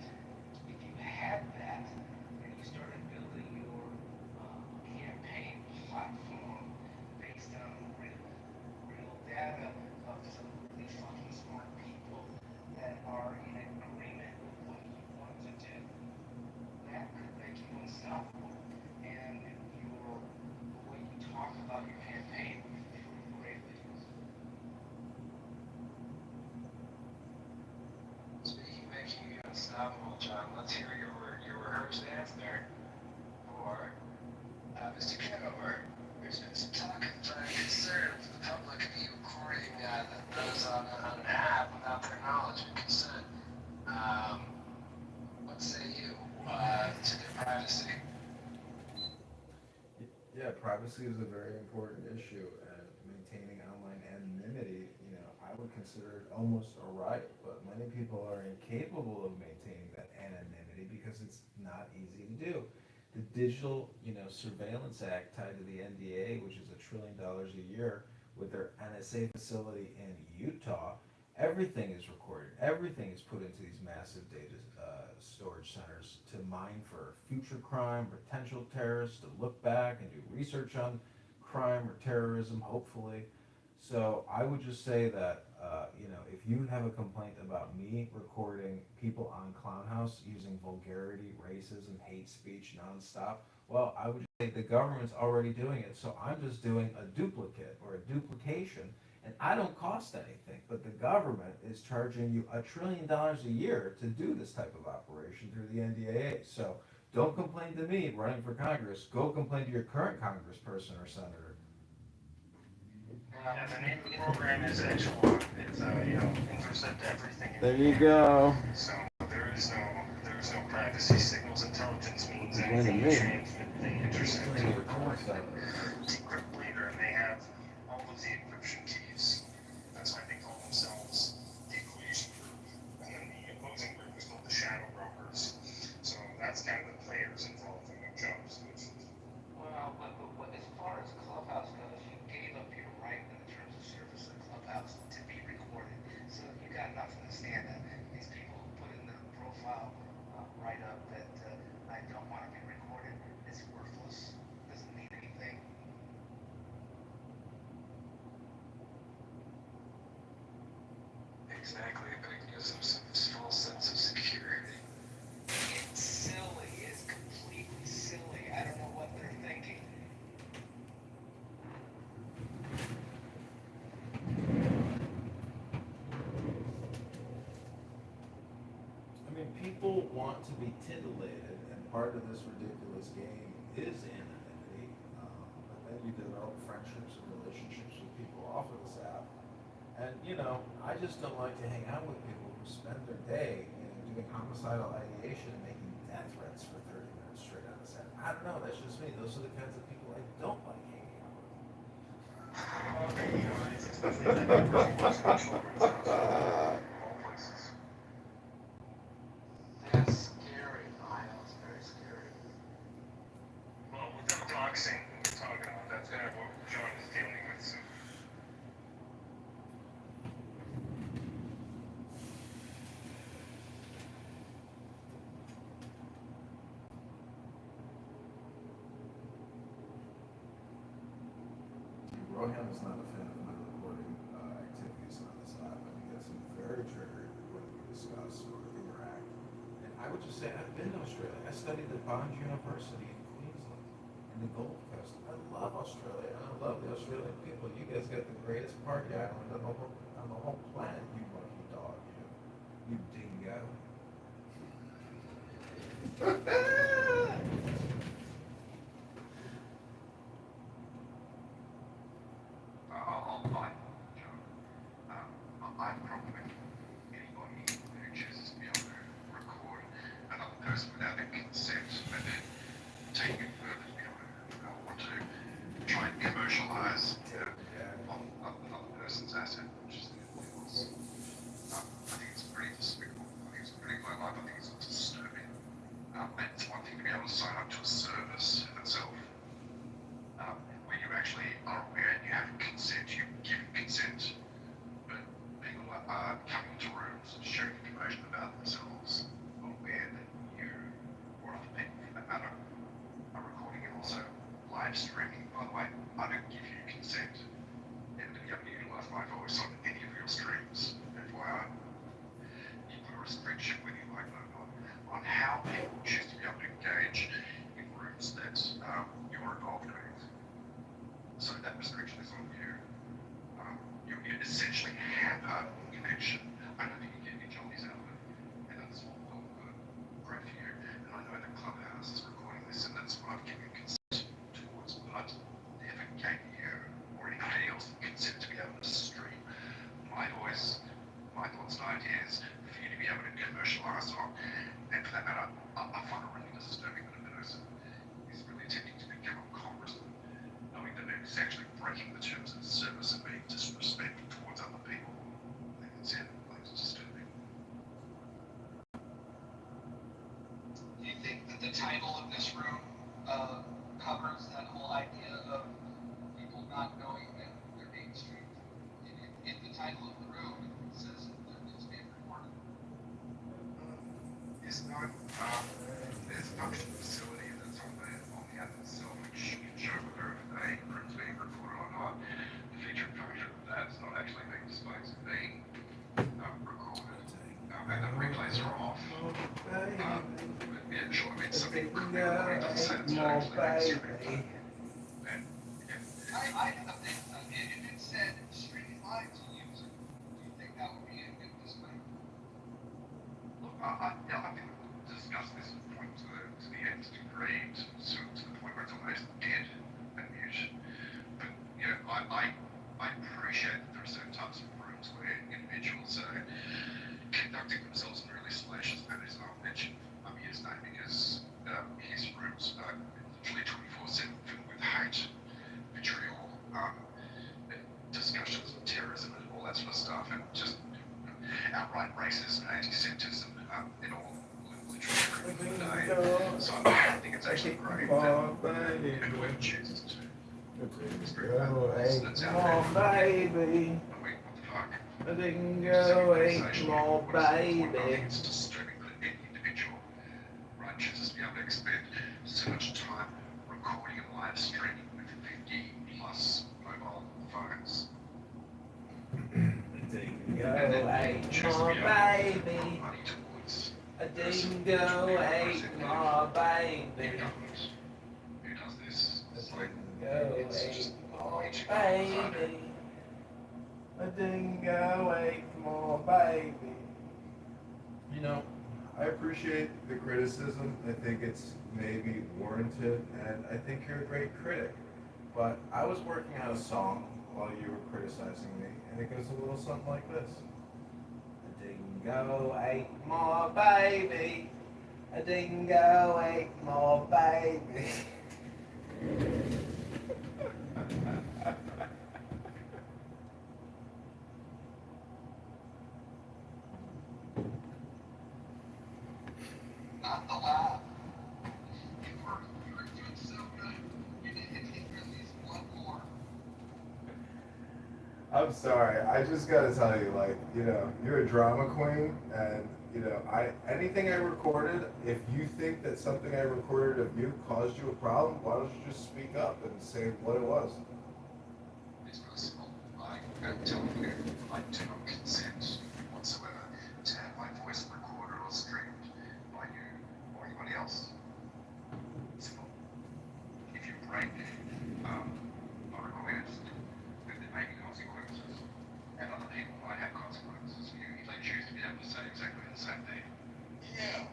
if you had that and you started building your campaign platform based on real data of some really fucking smart people that are in agreement with what you want to do, that could make you unstoppable. And the way you talk about your campaign would improve greatly. Speaking of making you unstoppable, John, let's hear your rehearsed answer for Mr. Kitover. There's been some talk of concern from the public of you recording those on an app without their knowledge and consent. What say you, to the privacy? Yeah, privacy is a very important issue, and maintaining online anonymity, I would consider it almost a right, but many people are incapable of maintaining that anonymity because it's not easy to do. The Digital, Surveillance Act tied to the NDA, which is $1 trillion a year, with their NSA facility in Utah, everything is recorded. Everything is put into these massive data storage centers to mine for future crime, potential terrorists, to look back and do research on crime or terrorism, hopefully. So I would just say that, if you have a complaint about me recording people on Clown House using vulgarity, racism, hate speech nonstop, well, I would say the government's already doing it. So I'm just doing a duplicate or a duplication, and I don't cost anything, but the government is charging you $1 trillion a year to do this type of operation through the NDAA. So don't complain to me running for Congress. Go complain to your current congressperson or senator. Yeah, the name of the program is Echelon. It's, intercept everything. There you go. So there is no privacy. Signals intelligence means Explain to anything me. you transmit, they intercept Explain and to record the it. Decrypt later, and they have all of the encryption keys. That's why they call themselves the equation group. And then the opposing group is called the shadow brokers. So that's kind of the players involved in their job descriptions. Well, but as far as Clubhouse goes, you gave up your right in the terms of service of Clubhouse to be recorded. So you got nothing to stand on. These people who put in their profile write up that I don't want to be recorded, it's worthless, doesn't mean anything. Exactly, but it gives them some false sense of security. It's silly, it's completely silly. I don't know what they're thinking. I mean, people want to be titillated, and part of this ridiculous game is anonymity. But then you develop friendships and relationships with people off of this app. And, I just don't like to hang out with people who spend their day, doing homicidal ideation and making death threats for 30 minutes straight on this app. I don't know, that's just me. Those are the kinds of people I don't like hanging out with. It's nothing that really works in children's houses, all places. That's scary, Miles, very scary. Well, with the doxing we're talking about, that's kind of what John is dealing with. So. Rohan is not a fan of my recording activities on this app. I think that's very triggered when we discuss or interact. And I would just say I've been to Australia. I studied at Bond University in Queensland in the Gold Coast. I love Australia. I love the Australian people. You guys got the greatest party island on the whole planet, you monkey dog, you dingo. I'm probably anybody who chooses to be able to record another person without their consent, and then taking it further to be able to want to try and commercialize on another person's asset, which is theirs. I think it's pretty despicable. I think it's pretty low life. I think it's disturbing. And it's one thing to be able to sign up to a service itself, where you actually are aware and you have consent, you give consent. Coming into rooms and sharing information about themselves, aware that you or other people for that matter are recording and also live streaming. By the way, I don't give you consent ever to be able to utilize my voice on any of your streams. FYI, you put a restriction when you like on how people choose to be able to engage in rooms that you're involved with. So that restriction is on you. You essentially have a connection. I don't think you get any jollies out of it. And that's all great for you. And I know that Clubhouse is recording this, and that's what I've given consent towards. But never gave you or anybody else consent to be able to stream my voice, my thoughts and ideas, for you to be able to commercialize title of this room covers that whole idea of people not knowing that they're being streamed. In the title of the room, it says that it's being recorded. It's not, there's a function facility that's on the app itself, which can show whether a room's being recorded or not. The feature and function of that is not actually being displayed as being recorded, and the replays are off. Yeah, sure, I mean, some people could be recording to the same it's not actually being streamed. And, yeah. I had updated that. If it said streaming live to user, do you think that would be a good display? Look, yeah, I think we'll discuss this point to the nth degree, to the point where it's almost dead and mute. But, you know, I appreciate that there are certain types of rooms where individuals are conducting themselves in really salacious manners, and I'll mention his name because his rooms are literally 24/7 filled with hate, vitriol, discussions of terrorism and all that sort of stuff, and just outright racism and anti-Semitism in all literally every day. So I think it's actually great that whoever chooses to spread that that's out there. Baby. I mean, what the fuck? I didn't go eight more, I baby. think it's disturbing that any individual, right, chooses to be able to expend so much time recording and live streaming with 50 plus mobile phones. Didn't go eight more, baby. I didn't go eight more, baby. Who does this? It's like, Go it's eight just more, way too baby. I didn't go eight more, baby. You know, I appreciate the criticism. I think it's maybe warranted, and I think you're a great critic. But I was working on a song while you were criticizing me, and it goes a little something like this. I didn't go eight more, baby. I didn't go eight more, baby. Not the laugh. You were doing so good. You didn't hit at least one more. I'm sorry. I just gotta tell you, like, you know, you're a drama queen, and you know, anything I recorded, if you think that something I recorded of you caused you a problem, why don't you just speak up and say what it was? It's really simple. I'm telling you, I do not consent whatsoever to have my voice recorded or streamed by you or anybody else. Simple. If you break a request, then there may be consequences, and other people might have consequences for you if they choose to be able to say exactly the same thing. Yeah.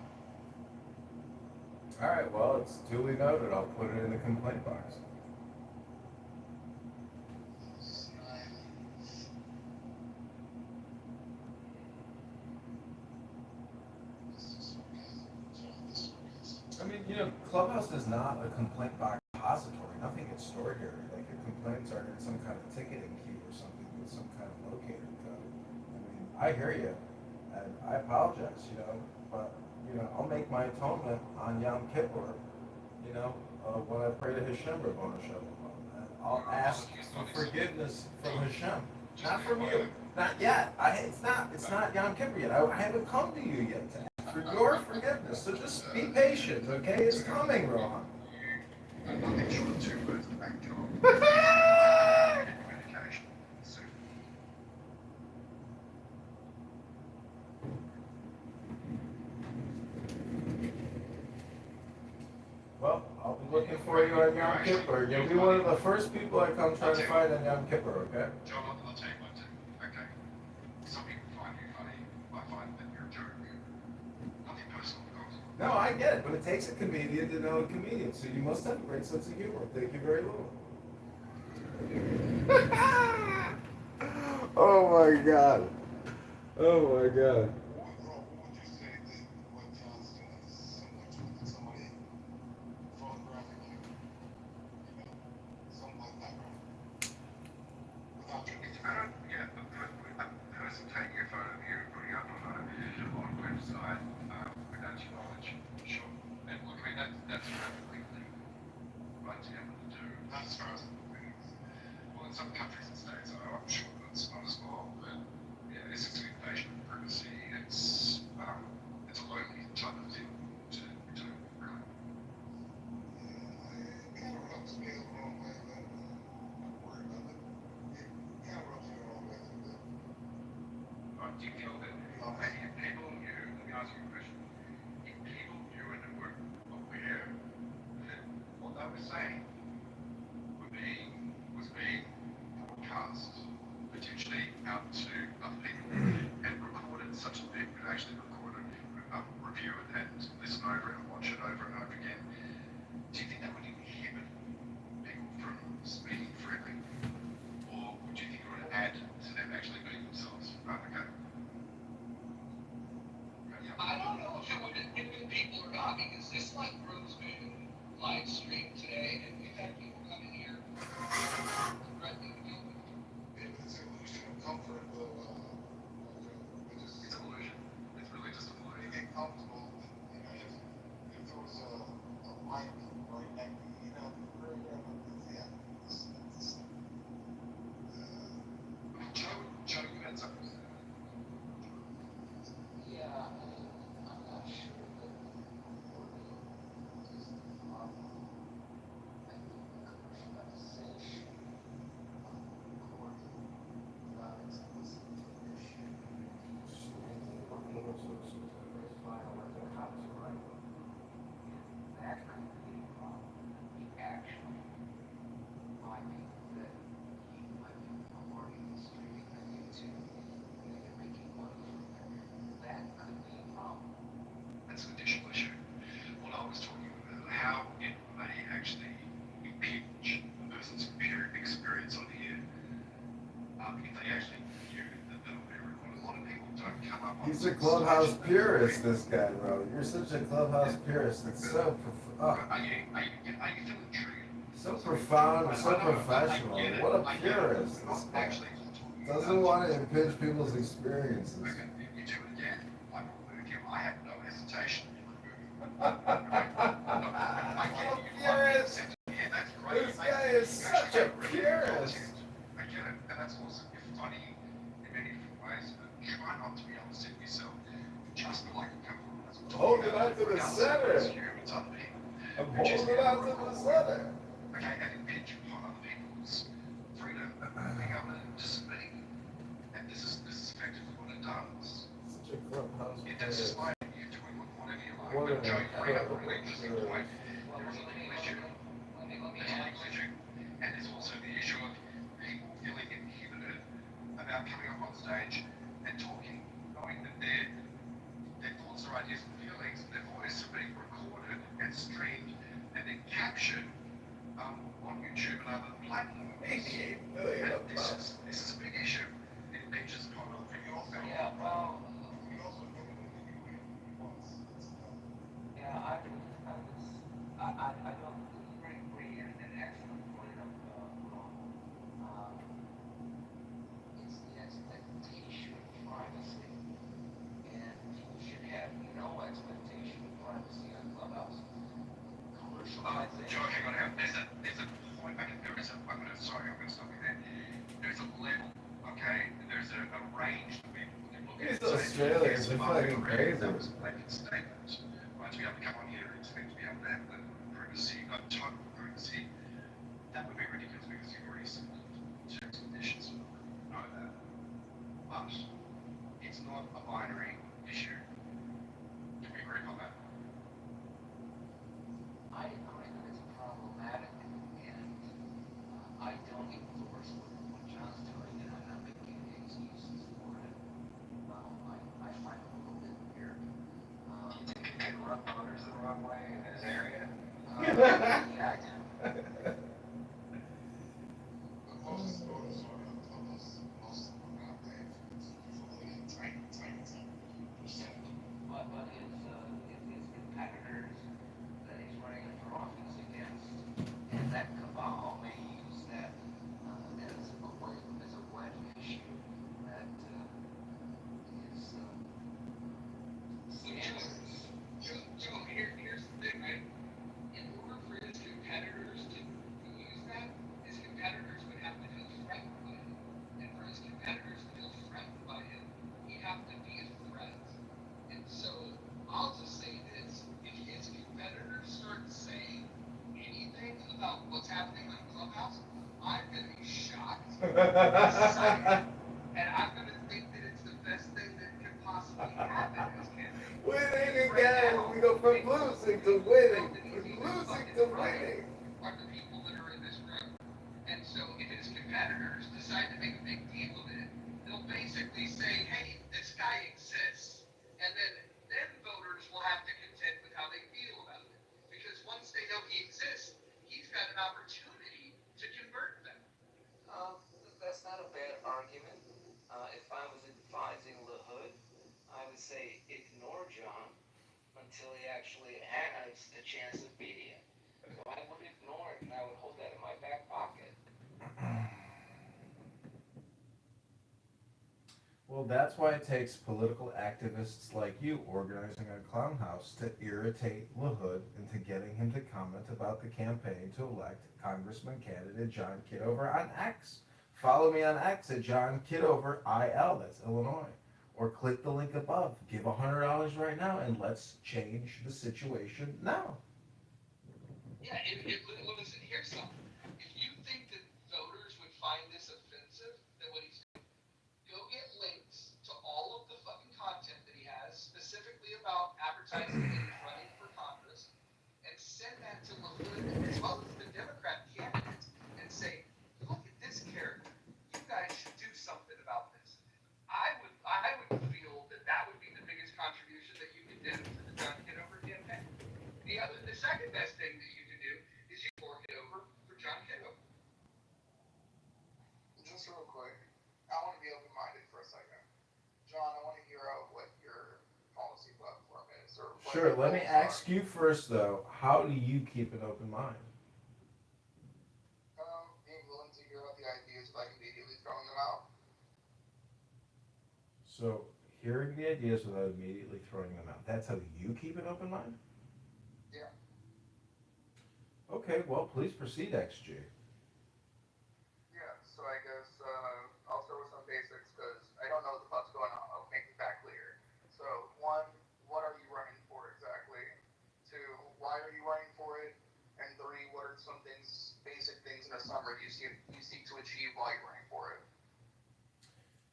All right. Well, it's duly noted. I'll put it in the complaint box. I mean, you know, Clubhouse is not a complaint box repository. Nothing gets stored here. Like, your complaints are in some kind of ticketing queue or something with some kind of locator code. I mean, I hear you, and I apologize, you know, but, you know, I'll make my atonement on Yom Kippur, you know, when I pray to Hashem, Rabbanu Shalom. And I'll ask for forgiveness from Hashem, not from you. Not yet. It's not Yom Kippur yet. I haven't come to you yet to ask for your forgiveness. So just be patient, okay? It's coming, Rohan. And nothing short of 2 words to back job. Communication. Soon. Well, I'll be looking for you on Yom Kippur. You'll be one of the first people I come try to find on Yom Kippur, okay? John, I'll tell you what, too. Okay. Some people find you funny. I find that you're a joke. Nothing personal, of course. No, I get it, but it takes a comedian to know a comedian, so you must have a great sense of humor. Thank you very much. Oh my god. Oh my god. What would you say that what John's doing is similar to what somebody photographing you? You know, something like that, right? Without your yeah, a person taking a photo of you and putting it up on a website without your knowledge. Sure. And look, I mean, some countries and states, I'm sure that's not as well, but yeah, it's an invasion of privacy. It's a lonely type of thing to do, really. Yeah, it kind of rubs me the wrong way, but I'm not worried about it. It kind of rubs me the wrong way a little bit. Do you feel that if people knew, let me ask you a question, if people knew and were aware that what they were saying was being broadcast potentially out to other people and recorded such that people could actually record it, review it and listen over it and watch it over and over again, do you think that would inhibit people from speaking freely? Or would you think it would add to them actually being themselves? Right, okay. I don't know if it would inhibit people or not, because this room's been live streamed today, and we've had people come in here threatening to kill me. It's an illusion of comfort, though. It's an illusion. It's really just an illusion. Get comfortable. If there was a mic right next to you, yeah. Joe, you had something to say. Yeah, I'm not sure that is the problem. I think the commercialization of recording without explicit permission. I think we're able to violate the copyright. And that could be a problem. The actual finding that you might be recording and streaming on YouTube and you're making money from it. That could be a problem. That's an additional issue. What I was talking about, how it may actually impinge a person's experience on here. If they actually knew that they'll be recorded. A lot of people don't come up on He's a clubhouse purist, this guy, bro. You're such a clubhouse purist. It's so Are you feeling triggered? so profound, so professional. What a purist. This guy doesn't want to impinge people's experiences. Okay, you do it again. I will remove you. I have no hesitation in removing you. I get you. Purist. Yeah, that's great. This guy is such a purist. I get it, and that's awesome. You're funny in many different ways, but try not to be upset with yourself. Just like a couple of us. Hold it out to the center. I'm holding it out to the center. Okay, and impinge upon other people's freedom of being able to speak. And this is effectively what it does. Such a clubhouse It purist. does like you doing whatever you like. What But an Joe, you bring up a really incredible interesting purist. point. There is a legal issue. There's a legal issue. And there's also the issue of people feeling inhibited about coming up on stage and talking, knowing that their thoughts or ideas and feelings, their voice are being recorded and streamed and then captured on YouTube and other platforms. 88 million And this is a big issue. It impinges upon other people. Yeah, well, We also know that we want yeah, I don't bring in an excellent point of, it's the expectation of privacy. And people should have no expectation of privacy on Clubhouse. Commercialization. Joe, hang on, there's a point, I'm gonna stop you there. There's a level, okay? There's a range that people can look at. These Australians are fucking crazy. That was a blanket statement. Right, to be able to come on here and expect to be able to have the privacy, total privacy, that would be ridiculous because you've already set terms and conditions. Know that. But it's not a binary issue. Can we agree on that? I agree that it's problematic, and I don't endorse what John's doing, and I'm not making any excuses for it. I find it a little bit weird. You think he can rub voters the wrong way in his area? Yeah, I do. Most voters are most of them are not there. It's usually a tiny percent. But his competitors that he's running for office against, and that cabal may use that as a wedge issue that is scandalous. Joe, here's the thing, right? In order for And I'm going to think that it's the best thing that could possibly happen in this campaign. Winning Right again. now, We go from people losing to who winning. felt that From he's even losing fucking to running winning. are the people that are in this room. And so if his competitors decide to make a big deal of it, they'll basically say, hey, this guy exists. And then voters will have to contend with how they feel about it. Because once they know he exists, he's got an opportunity to convert them. That's not a bad argument. If I was advising the hood, I would say ignore John until he actually has a chance of beating it. So I would ignore it and I would hold that in my back pocket. Well, that's why it takes political activists like you organizing a clown house to irritate LaHood into getting him to comment about the campaign to elect Congressman candidate John Kitover on X. Follow me on X at John Kitover IL, that's Illinois. Or click the link above. Give $100 right now and let's change the situation now. Yeah, listen, here's something. If you think that voters would find this offensive, then what he's go get links to all of the fucking content that he has, specifically about advertising that he's running for Congress, and send that to LaHood as well as the Democrat candidates and say, look at this character. You guys should do something about this. I would feel that that would be the biggest contribution that you could do to the John Kitover campaign. The second best thing that you could do is you fork it over for John Kitover. Just real quick, I want to be open-minded for a second. John, I want to hear out what your policy platform is, or what Sure, your let me goals are. ask you first though, how do you keep an open mind? Being willing to hear out the ideas without immediately throwing them out. So, hearing the ideas without immediately throwing them out, that's how you keep an open mind? Yeah. Okay, well, please proceed, XG. Yeah, so I guess I'll start with some basics because I don't know what the fuck's going on. I'll make that clear. So, one, what are you running for exactly? Two, why are you running for it? And three, what are some things, basic things in a summary you seek to achieve while you're running for it?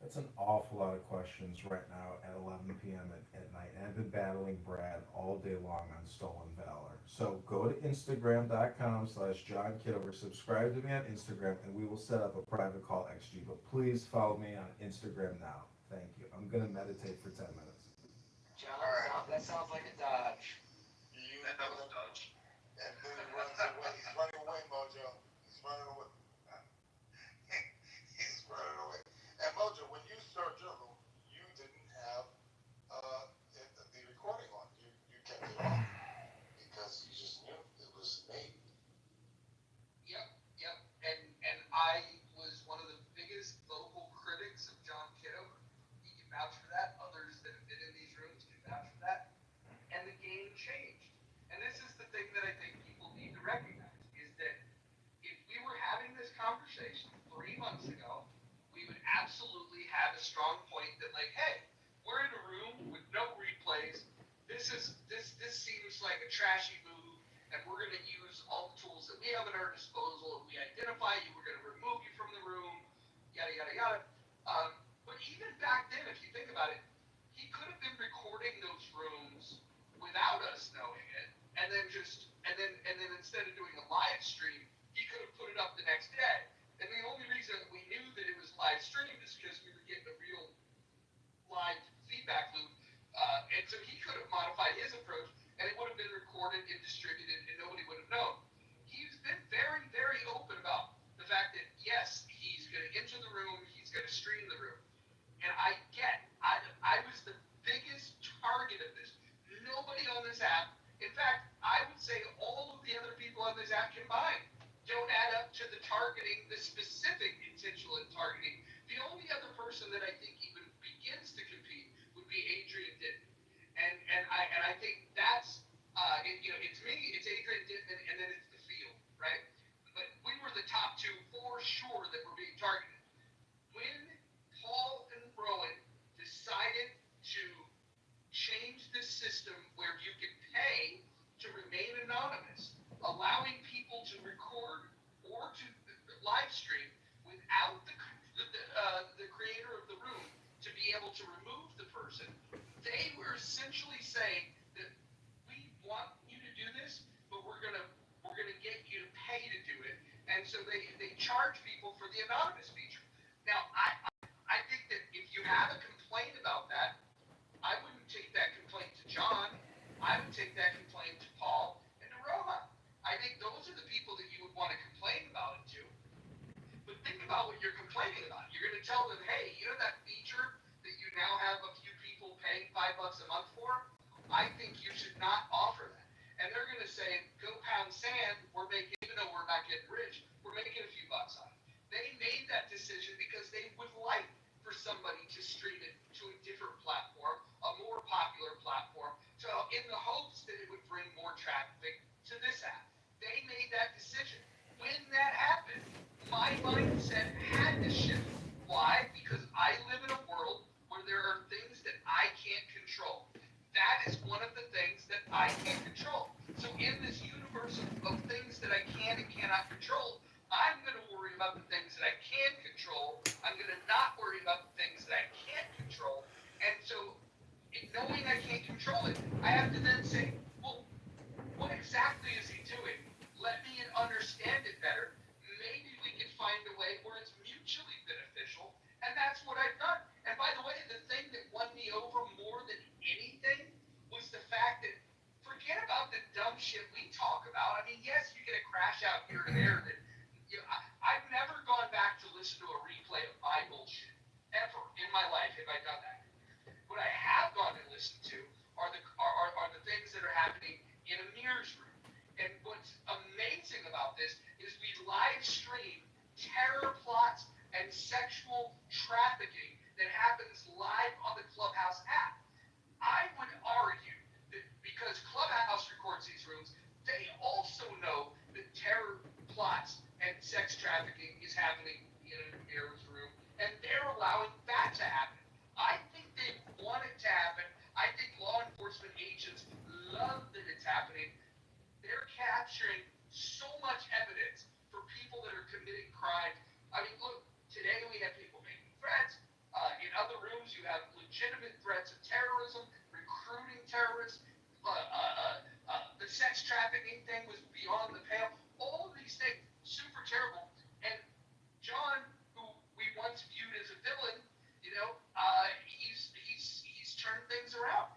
That's an awful lot of questions right now at 11 p.m. at night. And I've been battling Brad all day long on Stolen Valor. So go to Instagram.com/John Kitover. Subscribe to me on Instagram and we will set up a private call XG. But please follow me on Instagram now. Thank you. I'm going to meditate for 10 minutes. John, that sounds like a dodge. That was a dodge. And then he runs away. He's running away, Mojo. He's running away. He's running away. And Mojo, when you started your room, you didn't have the recording on. You kept it on because you just knew it was made. Yep. And I was one of the biggest vocal critics of John Kitover. He can vouch for that. Others that have been in these rooms can vouch for that. And the game changed. And this is the thing that I think people need to recognize is that if we were having this conversation 3 months ago, we would absolutely have a strong point that like, hey, we're in a room with no replays. This seems like a trashy move, and we're going to use all the tools that we have at our disposal. If we identify you, we're going to remove you from the room, yada yada yada. But even back then, if you think about it, he could have been recording those rooms without us knowing it, and then instead of doing a live stream, he could have put it up the next day. And the only reason we knew that it was live streamed is because we were getting a real live feedback loop. And so he could have modified his approach, and it would have been recorded and distributed, and nobody would have known. He's been very, very open about the fact that, yes, he's going to enter the room, he's going to stream the room. And I was the biggest target of this. Nobody on this app, in fact, I would say all of the other people on this app combined don't add up to the targeting, the specific intentional targeting. The only other person that I think even begins to compete would be Adrian Ditton. And I think that's it's me, it's Adrian Ditton, and then it's the field, right? But we were the top two for sure that were being targeted. When Paul and Rowan decided to change this system where you can pay to remain anonymous, allowing people to record or to live stream without the charge people for the anonymous feature. Now, I think that if you have a complaint about that, I wouldn't take that complaint to John. I would take that complaint to Paul and to Rohan. I think those are the people that you would want to complain about it to. But think about what you're complaining about. You're going to tell them, hey, you know that feature that you now have a few people paying $5 a month for? I think you should not offer that. And they're going to say, go pound sand. We're making, even though we're not getting rich, we're making a few bucks on it. They made that decision because they would like for somebody to stream it to a different platform, a more popular platform, so in the hopes that it would bring more traffic to this app. They made that decision. When that happened, my mindset had to shift. Why? Because I live in a world where there are things that I can't control. That is one of the things that I can't control. So in this universe of things that I can and cannot control, I'm going to worry about the things that I can control. I'm going to not worry about the things that I can't control. And so, knowing I can't control it, I have to then say, well, what exactly is he doing? Let me understand it better. Maybe we can find a way where it's mutually beneficial. And that's what I've done. And by the way, the thing that won me over more than anything was the fact that, forget about the dumb shit we talk about. I mean, yes, you get a crash out here and there that, I've never gone back to listen to a replay of my bullshit. Ever in my life have I done that. What I have gone and listened to are the things that are happening in Amir's room. And what's amazing about this is we live stream terror plots and sexual trafficking that happens live on the Clubhouse app. I would argue that because Clubhouse records these rooms, they also know that terror plots and sex trafficking is happening in Amir's room, and they're allowing that to happen. I think they want it to happen. I think law enforcement agents love that it's happening. They're capturing so much evidence for people that are committing crimes. I mean, look, today we have people making threats. In other rooms, you have legitimate threats of terrorism, recruiting terrorists. The sex trafficking thing was beyond the pale. All of these things, super terrible. And John, who we once viewed as a villain, he's turned things around.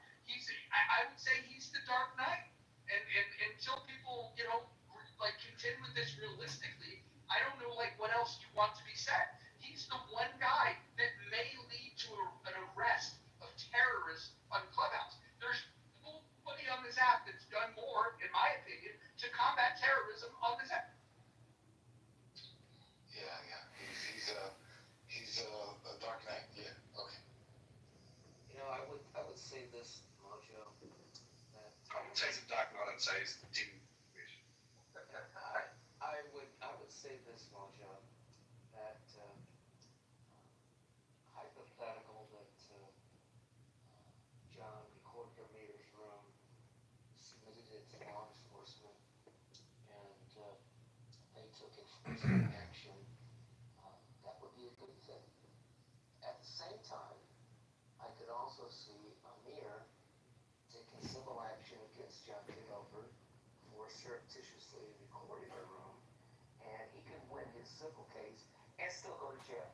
I would say he's the Dark Knight. And until people, contend with this realistically, I don't know, what else you want to be said. He's the one guy that may lead to an arrest of terrorists on Clubhouse. There's nobody on this app that's done more, in my opinion, to combat terrorism on this app. Yeah. He's a Dark Knight. Yeah. Okay. I would say this, Mojo, that I would say it's a Dark Knight. I'd say it's Dim. I would say this, Mojo, that hypothetical that John recorded Amir's room, submitted it to law enforcement, and they took enforcement action. That would be a good thing. At the same time, I could also see Amir taking civil action against John Kitover for surreptitiously recording a room, and he could win his civil case and still go to jail.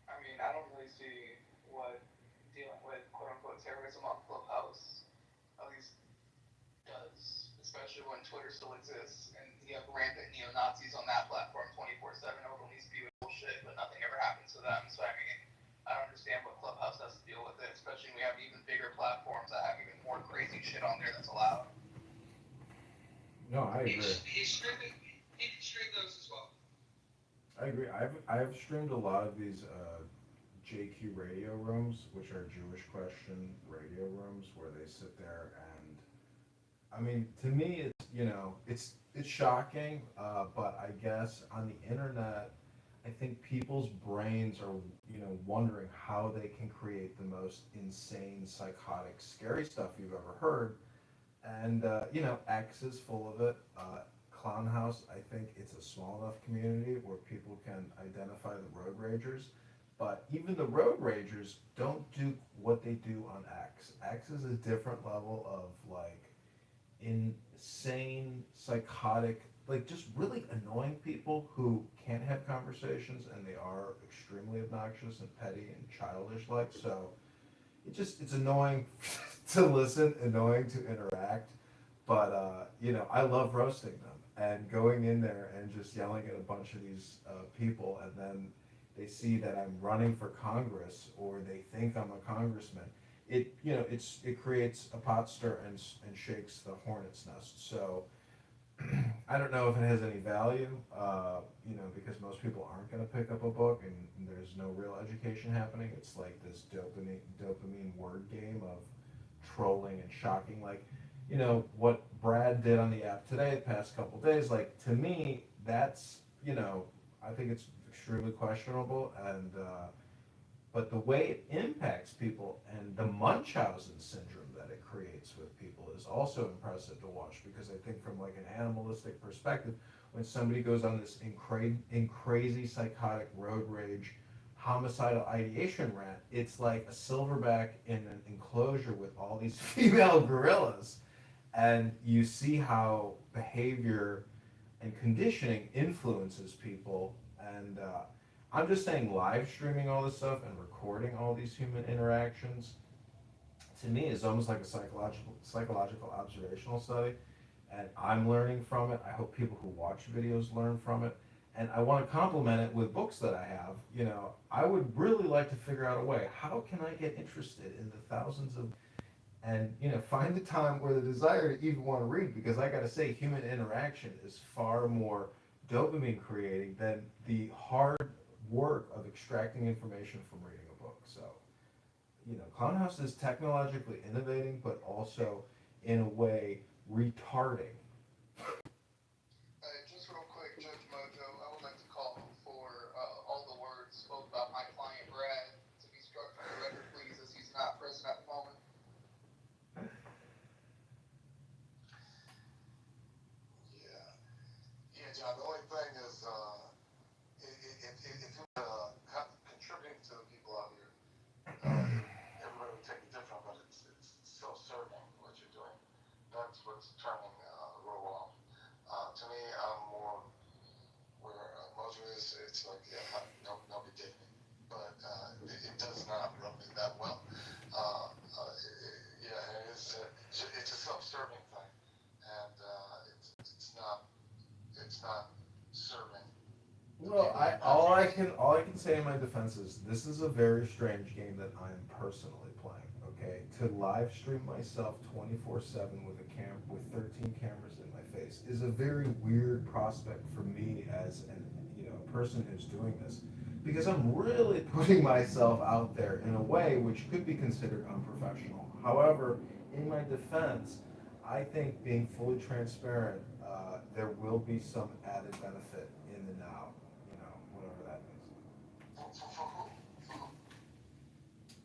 I mean, I don't really see what dealing with quote-unquote terrorism on Clubhouse at least does, especially when Twitter still exists and you have rampant neo-Nazis on that platform 24/7 openly spewing bullshit, but nothing ever happens to them. So I mean, I don't understand what Clubhouse has to deal with it, especially when we have even bigger platforms that have even more crazy shit on there that's allowed. No, I agree. He can stream those as well. I agree. I've streamed a lot of these JQ radio rooms, which are Jewish question radio rooms, where they sit there and, I mean, to me, it's shocking, but I guess on the internet, I think people's brains are, wondering how they can create the most insane, psychotic, scary stuff you've ever heard. And, X is full of it. Clown House, I think it's a small enough community where people can identify the road ragers. But even the road ragers don't do what they do on X. X is a different level of, insane, psychotic like just really annoying people who can't have conversations and they are extremely obnoxious and petty and childish like. So it's annoying to listen, annoying to interact, but I love roasting them and going in there and just yelling at a bunch of these people, and then they see that I'm running for Congress or they think I'm a congressman. It creates a pot stir and shakes the hornet's nest. So I don't know if it has any value, because most people aren't going to pick up a book and there's no real education happening. It's like this dopamine word game of trolling and shocking. Like, what Brad did on the app today, the past couple days, like, to me, that's, I think it's extremely questionable. And, but the way it impacts people and the Munchausen syndrome that it creates with people is also impressive to watch, because I think from like an animalistic perspective, when somebody goes on this crazy psychotic road rage homicidal ideation rant, it's like a silverback in an enclosure with all these female gorillas, and you see how behavior and conditioning influences people. And I'm just saying, live streaming all this stuff and recording all these human interactions, to me, is almost like a psychological observational study, and I'm learning from it. I hope people who watch videos learn from it, and I want to complement it with books that I have. I would really like to figure out a way, how can I get interested in the thousands of, and find the time or the desire to even want to read, because I got to say, human interaction is far more dopamine creating than the hard work of extracting information from reading a book. So Clownhouse is technologically innovating, but also in a way retarding. Just real quick, Judge Mojo, I would like to call for all the words spoke about my client Brad to be struck from the record, please, as he's not present at the moment. Yeah, John, the only thing is, if you contributing to the people out here, everybody would take it different, but it's self-serving what you're doing. That's what's turning roll off. To me, I'm more where Mojo is. It's like, yeah, no big deal. But it does not rub me that well. It's a self-serving thing, and it's not serving. Well, all I can say in my defense is, this is a very strange game that I'm personally playing. Okay, to live stream myself 24/7 with with 13 cameras in my face is a very weird prospect for me as a person who's doing this, because I'm really putting myself out there in a way which could be considered unprofessional. However, in my defense, I think being fully transparent, there will be some added benefit in the now, whatever that means.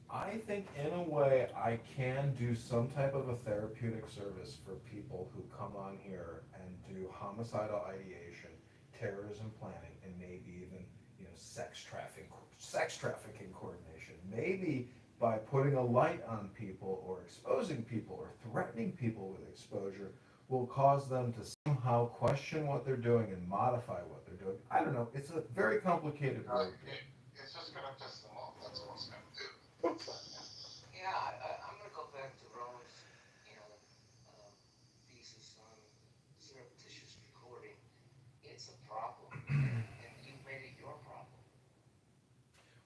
I think in a way I can do some type of a therapeutic service for people who come on here and do homicidal ideation, terrorism planning, and maybe even sex trafficking coordination. Maybe by putting a light on people or exposing people or threatening people with exposure will cause them to somehow question what they're doing and modify what they're doing. I don't know. It's a very complicated word. It's just gonna piss them off. That's all it's gonna do. Yeah, I'm gonna go back to Rowan's, thesis on surreptitious recording. It's a problem, and you've made it your problem.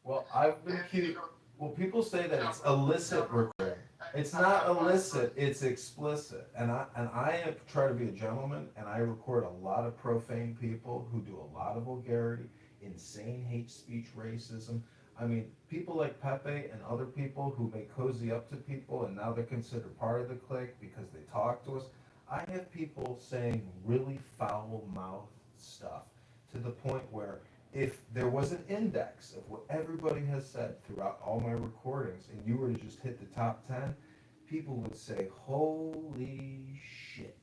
Well, people say that it's illicit recording. It's not illicit, it's explicit. And I try to be a gentleman, and I record a lot of profane people who do a lot of vulgarity, insane hate speech, racism. I mean, people like Pepe and other people who may cozy up to people, and now they're considered part of the clique because they talk to us. I have people saying really foul-mouthed stuff, to the point where if there was an index of what everybody has said throughout all my recordings, and you were to just hit the top 10, people would say, holy shit,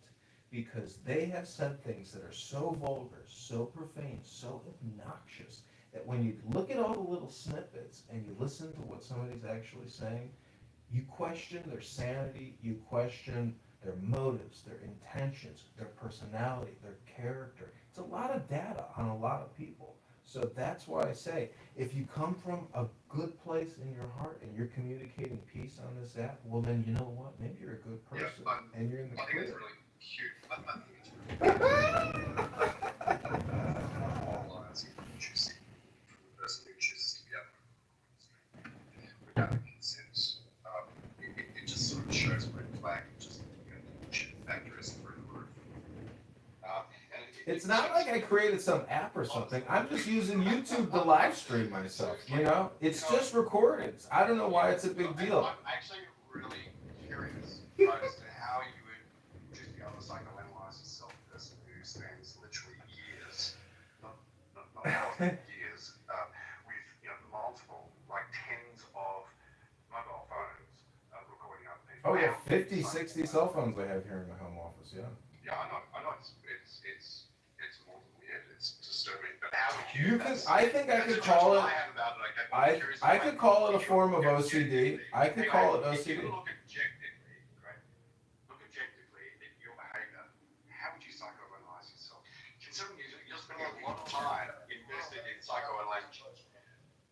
because they have said things that are so vulgar, so profane, so obnoxious, that when you look at all the little snippets and you listen to what somebody's actually saying, you question their sanity, you question their motives, their intentions, their personality, their character. It's a lot of data on a lot of people. So that's why I say, if you come from a good place in your heart and you're communicating peace on this app, well then you know what? Maybe you're a good person and you're in the I think it's clear. really cute. I think it's really polarizing what you see from the person who chooses to be up without consent. It just sort of shows red flag. It just, you know, the shit factor is through the roof. It's not like I created some app or something. I'm just using YouTube to live stream myself, you know? It's just recordings. I don't know why it's a big deal. I'm actually really curious as to how you would just be able to psychoanalyze yourself, a person who spends literally years, not hours, but years, with, you know, multiple, like tens of mobile phones recording other people. Oh yeah, 50, 60 cell phones I have here in my home office, yeah. Yeah, I know. It's more than weird. It's disturbing. But how would you? I think I could call it. I could call it a form of OCD. I could call it If you OCD. look objectively, right? Look objectively at your behavior. How would you psychoanalyze yourself? Considering you're spending a lot of time invested in psychoanalyzing.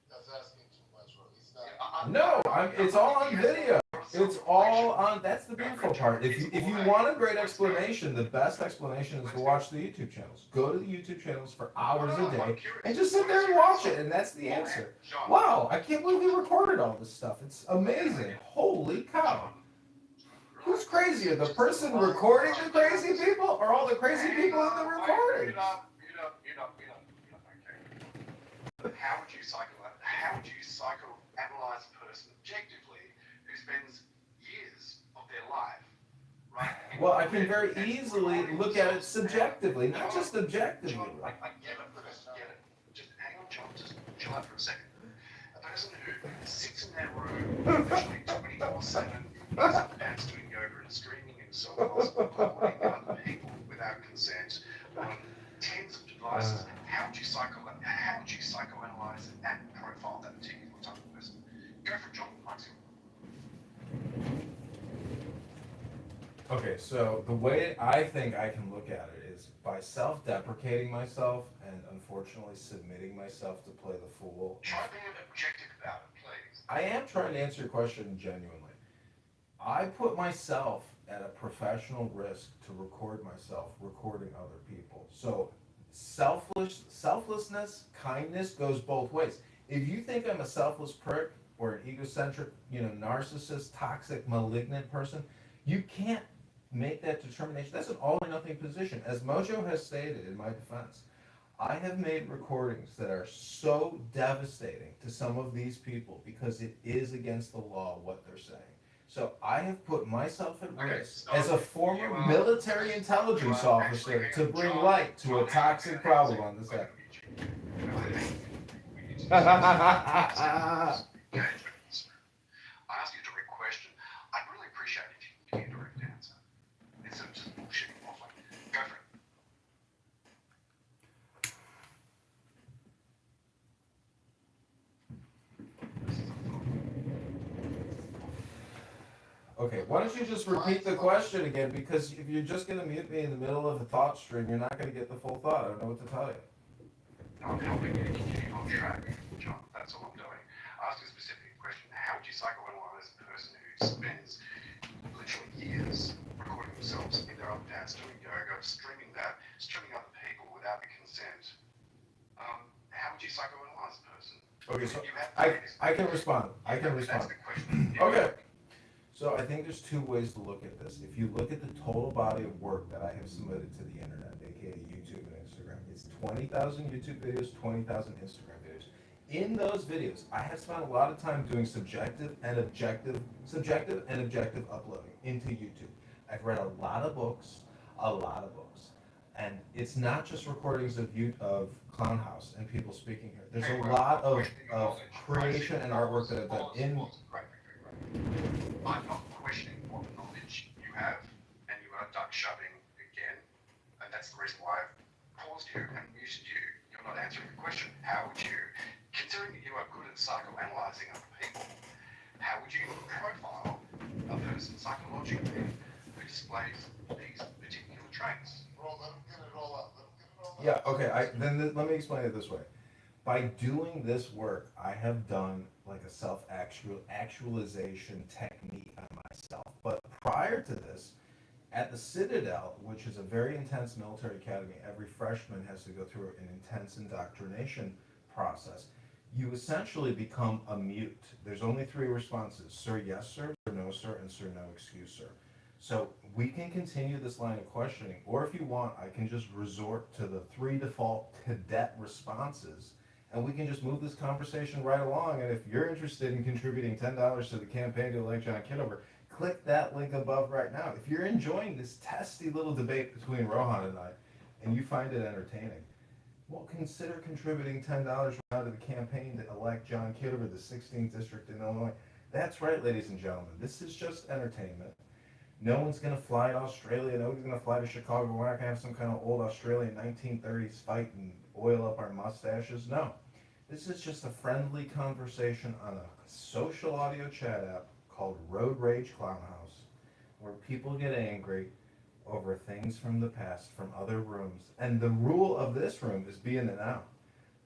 That's asking too much, or at least not. No, it's all on video. It's all on. That's the beautiful part. If you want a great explanation, the best explanation is to watch the YouTube channels. Go to the YouTube channels for hours a day and just sit there and watch it, and that's the answer. Wow, I can't believe they recorded all this stuff. It's amazing. Holy cow. Who's crazier, the person recording the crazy people, or all the crazy people in the recordings? How would you psychoanalyze a person objectively who spends years of their life, right? Well, I can very easily look at it subjectively, not just objectively. John, I get it, but I get it. Just hang on, John, just chill out for a second. A person who sits in their room literally 24/7, is up and doing yoga and streaming himself whilst recording other people without consent on tens of devices. How would you psychoanalyze and profile that particular type of person? Go for John Maxwell. Okay, so the way I think I can look at it is by self-deprecating myself and unfortunately submitting myself to play the fool. Try being objective about it, please. I am trying to answer your question genuinely. I put myself at a professional risk to record myself recording other people. So selflessness, kindness goes both ways. If you think I'm a selfless prick or an egocentric, narcissist, toxic, malignant person, you can't make that determination. That's an all or nothing position. As Mojo has stated in my defense, I have made recordings that are so devastating to some of these people because it is against the law what they're saying. So I have put myself at risk as a former military intelligence officer to bring light to a toxic problem on this app. I ask you a direct question. I'd really appreciate it if you could give me a direct answer. Instead of just bullshitting off like, go for it. Okay, why don't you just repeat the question again? Because if you're just going to mute me in the middle of a thought stream, you're not going to get the full thought. I don't know what to tell you. I'm helping you to continue on track, John. That's all I'm doing. I asked you a specific question. How would you psychoanalyze a person who spends literally years recording themselves in their underpants doing yoga, streaming other people without the consent? How would you psychoanalyze a person? Okay, so I can respond. That's the question. Okay. So I think there's two ways to look at this. If you look at the total body of work that I have submitted to the internet, aka YouTube and Instagram, it's 20,000 YouTube videos, 20,000 Instagram videos. In those videos, I have spent a lot of time doing subjective and objective uploading into YouTube. I've read a lot of books, and it's not just recordings of Clown House and people speaking here. There's a lot of creation and artwork that I've done in. I'm not questioning what knowledge you have, and you are duck shoving again, and that's the reason why I've paused you and muted you. You're not answering the question. How would you, considering that you are good at psychoanalyzing other people, how would you profile a person psychologically who displays these particular traits? Yeah, okay, let me explain it this way. By doing this work, I have done like a actualization technique on myself. But prior to this, at the Citadel, which is a very intense military academy, every freshman has to go through an intense indoctrination process. You essentially become a mute. There's only three responses: sir, yes, sir, no, sir, and sir, no, excuse, sir. So we can continue this line of questioning, or if you want, I can just resort to the three default cadet responses, and we can just move this conversation right along. And if you're interested in contributing $10 to the campaign to elect John Kitover, click that link above right now. If you're enjoying this testy little debate between Rohan and I, and you find it entertaining, well, consider contributing $10 right now to the campaign to elect John Kitover, the 16th district in Illinois. That's right, ladies and gentlemen. This is just entertainment. No one's going to fly to Australia. Nobody's going to fly to Chicago. We're not going to have some kind of old Australian 1930s fight and oil up our mustaches. No. This is just a friendly conversation on a social audio chat app called Road Rage Clownhouse, where people get angry over things from the past, from other rooms. And the rule of this room is be in and out.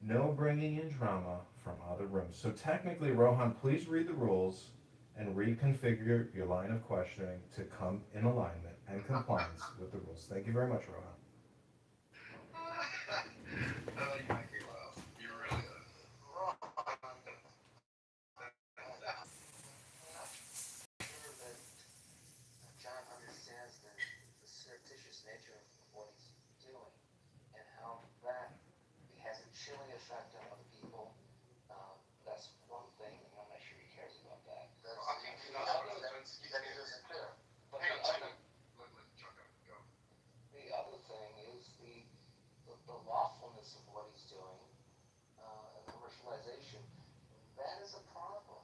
No bringing in drama from other rooms. So technically, Rohan, please read the rules and reconfigure your line of questioning to come in alignment and compliance with the rules. Thank you very much, Rohan. You make me laugh. You really do. Sure that John understands the surreptitious nature of what he's doing and how that has a chilling effect on other people. That's one thing, and I'm not sure he cares about that. That is clear. But Hang on, let John go. the other thing is the lawfulness of what he's doing, and commercialization. That is a problem,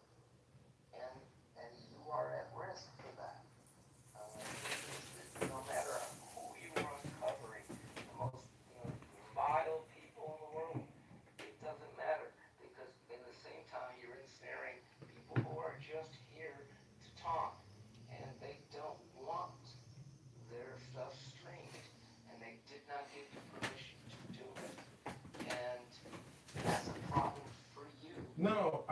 and you are at risk for that. No matter who you are uncovering, the most vile people in the world, it doesn't matter, because in the same time you're ensnaring people who are just here to talk, and they don't want their stuff streamed, and they did not give you permission to do it, and that's a problem for you. No,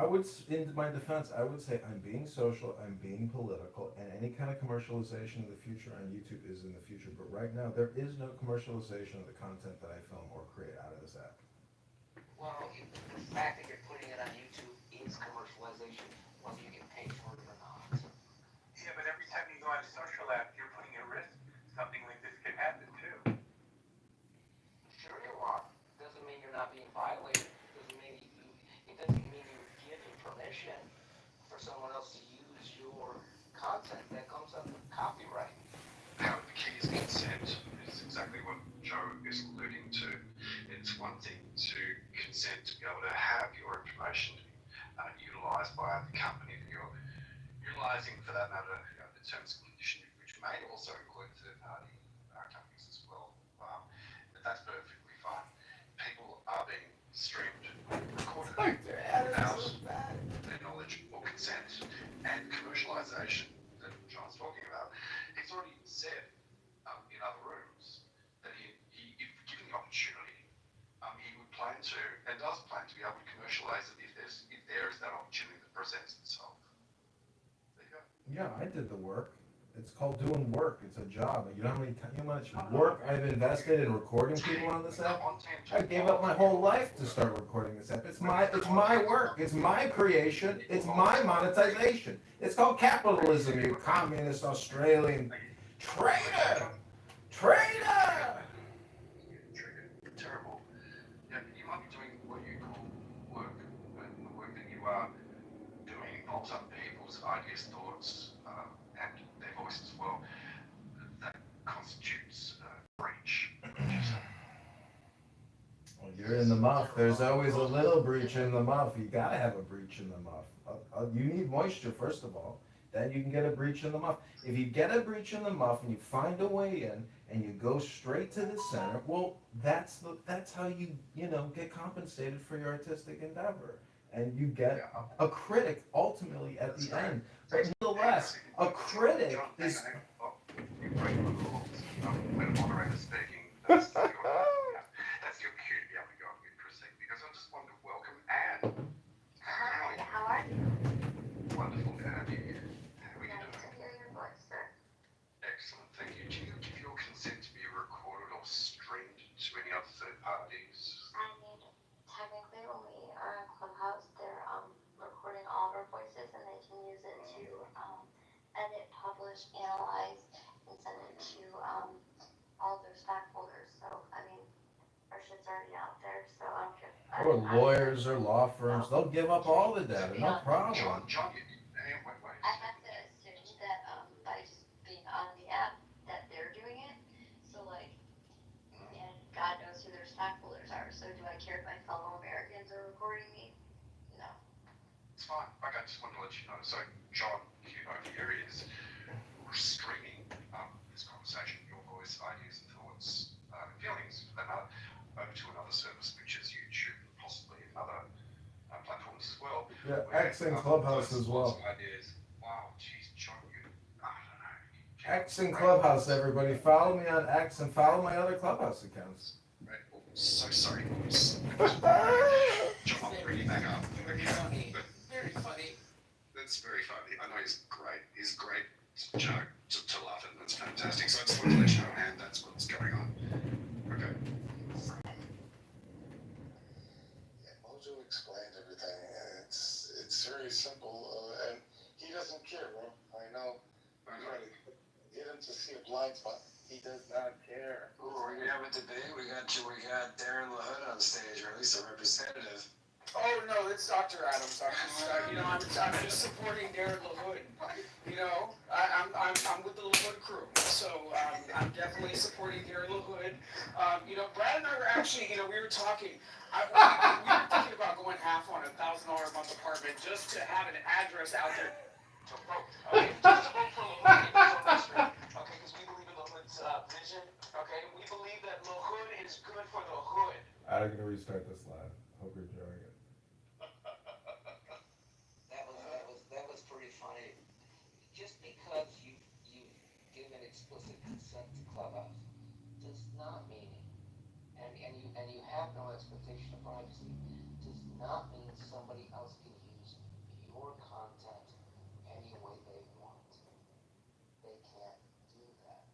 in my defense, I would say I'm being social, I'm being political, and any kind of commercialization in the future on YouTube is in the future. But right now, there is no commercialization of the content that I film or create out of this app. Well, the fact that you're putting it on YouTube is commercialization, whether you get paid for it or not. Yeah, but every time you go on a social app, you're putting at risk something like this could happen too. Sure you are. Doesn't mean you're not being violated. It doesn't mean you're giving permission for someone else to use your content that comes under copyright. Now, the key is consent. Is exactly what Joe is alluding to. It's one thing to consent to be able to have your information utilised by the company that you're utilising, for that matter, the terms and conditions, which may also include third-party companies as well. But that's perfectly fine. People are being streamed, recorded without their knowledge or consent. And commercialisation that John's talking about, he's already said in other rooms that if given the opportunity, he would plan to and does plan to be able to commercialise it if there is that opportunity that presents itself. There you go. Yeah, I did the work. It's called doing work. It's a job. You know how much work I've invested in recording people on this app? I gave up my whole life to start recording this app. It's my work. It's my creation. It's my monetization. It's called capitalism, you communist Australian traitor! Traitor! Terrible. Yeah, you might be doing what you call work, and the work that you are doing involves other people's ideas, thoughts, and their voice as well. That constitutes breach. Well, you're in the muff. There's always a little breach in the muff. You gotta have a breach in the muff. You need moisture, first of all. Then you can get a breach in the muff. If you get a breach in the muff and you find a way in and you go straight to the center, well, that's how you get compensated for your artistic endeavor. And you get a critic ultimately at the end. But nonetheless, a critic is... You break the rules when a moderator's speaking. That's much analyze and send it to, all their stockholders, so, I mean, our shit's already out there, so I'm just. Or lawyers or law firms, they'll give up all the data, no problem. John, hey, wait. I have to assume that, by just being on the app, that they're doing it, so like, and God knows who their stockholders are, so do I care if my fellow Americans are recording me? No. It's fine. I just wanted to let you know. So, John, over here is streaming this conversation, your voice, ideas and thoughts, feelings, over to another service, which is YouTube, possibly other platforms as well. Yeah, X and Clubhouse as well. Ideas. Wow, geez, John, I don't know. X and Clubhouse, everybody. Follow me on X and follow my other Clubhouse accounts. Right. Oh, so sorry, boys. John, I'll bring you back up. Very funny. Very funny. That's very funny. I know he's great. He's great joke to laugh at. That's fantastic. So I just wanted to let you know, man, that's what's going on. Okay. Yeah, Mojo explained everything, and it's very simple, and he doesn't care, bro. I know. I'm trying to get him to see a blind spot. He does not care. Ooh, we're gonna have a debate. We got Darren LaHood on stage, or at least a representative. Oh, no, it's Dr. Adams. I'm just supporting Darren LaHood. I'm with the LaHood crew, so I'm definitely supporting Darren LaHood. Brad and I were actually, we were talking. We were thinking about going half on $1,000 a month apartment just to have an address out there to vote. Okay, just to vote for LaHood. Okay, because we believe in LaHood's vision. Okay, we believe that LaHood is good for the hood. I'm gonna restart this live. Hope you're enjoying it. That was pretty funny. Just because you given explicit consent to Clubhouse does not mean, and you have no expectation of privacy, does not mean somebody else can use your content any way they want. They can't do that.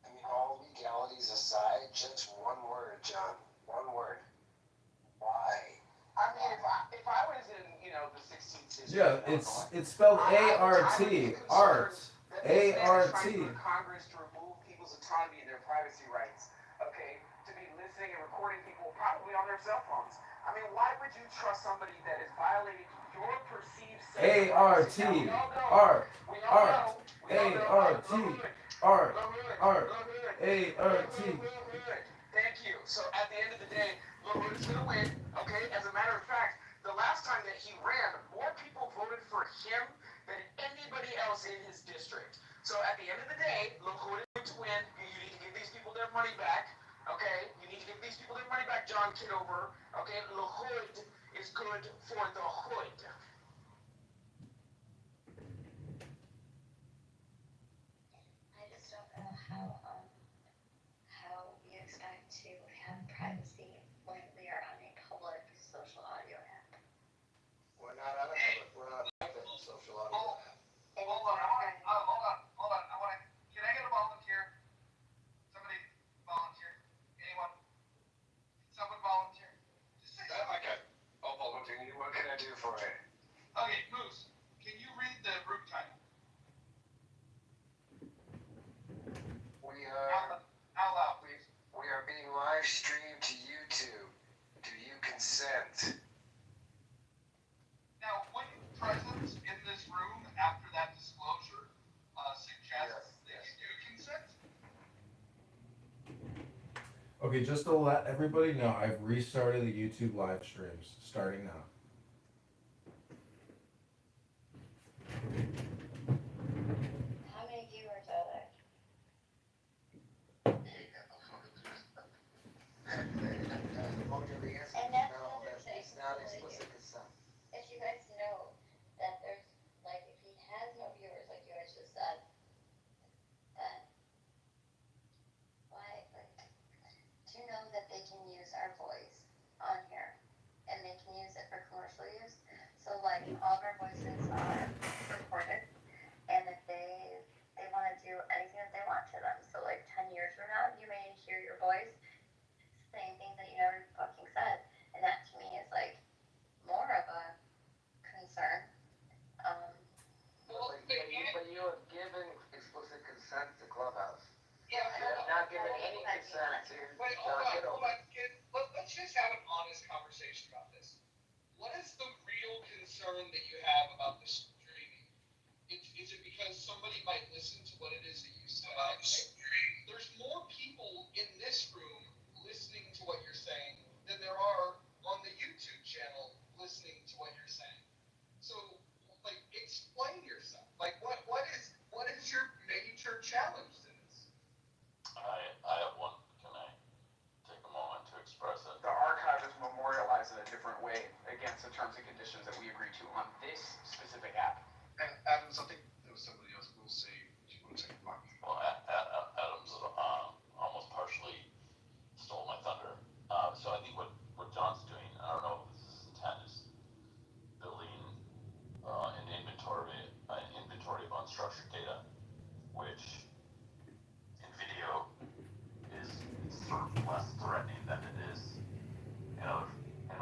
I mean, all legalities aside, just one word, John. One word. Why? I mean, if I was in, the 16th century. Yeah, it's spelled A-R-T, art. A-R-T. Congress to remove people's autonomy and their privacy rights, okay? To be listening and recording people probably on their cell phones. I mean, why would you trust somebody that is violating your perceived safety? A-R-T, art, art, A-R-T, art, art, A-R-T. Thank you. So at the end of the day, LaHood is going to win, okay? As a matter of fact, the last time that he ran, more people voted for him than anybody else in his district. So at the end of the day, LaHood is going to win. You need to give these people their money back, okay? You need to give these people their money back, John Kitover, okay? LaHood is good for the hood. I just don't know how we expect to have privacy when we are on a public social audio app. We're not on a public, we're on a private social audio app. Hold on. Can I get a volunteer? Somebody volunteer. Anyone? Someone volunteer. Just say something. Okay, I'll volunteer. What can I do for you? Okay, Moose, can you read the room title? We are Out loud, please. we are being live streamed to YouTube. Do you consent? Now, wouldn't presence in this room after that disclosure suggest that you do consent? Okay, just to let everybody know, I've restarted the YouTube live streams, starting now. How many viewers are there? And that's another thing. It's not explicit consent. If you guys know that there's, like, if he has no viewers, like you guys just said, then why, like, do you know that they can use our voice on here? And they can use it for commercial use? So, like, all of our voices are recorded, and if they want to do anything that they want to them, so, like, 10 years from now, you may hear your voice saying things that you never fucking said, and that to me is, like, more of a concern. Well, given any concern to Wait, John Kitover. Let's just have an honest conversation about this. What is the real concern that you have about the streaming? Is it because somebody might listen to what it is that you said? There's more people in this room listening to what you're saying than there are on the YouTube channel listening to what you're saying. So, like, explain yourself. Like, what is your major challenge to this? I have one. Can I take a moment to express it? The archive is memorialized in a different way against the terms and conditions that we agreed to on this specific app. And Adams, I think there was somebody else who will say, do you want to take a part? Well, Adams almost partially stole my thunder. So I think what John's doing, I don't know if this is his intent, is building an inventory of unstructured data, which in video is sort of less threatening than it is in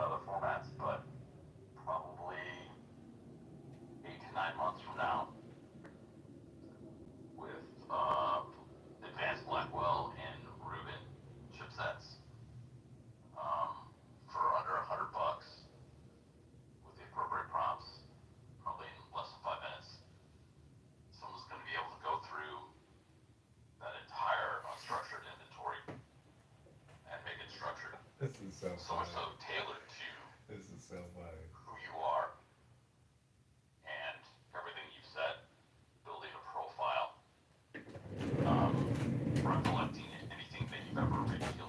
other formats, but probably 8 to 9 months from now, with advanced Blackwell and Rubin chipsets, for under $100, with the appropriate prompts, probably in less than 5 minutes, someone's going to be able to go through that entire unstructured inventory and make it structured. This is so So much funny. so tailored to This is so funny. who you are and everything you've said, building a profile, recollecting anything that you've ever revealed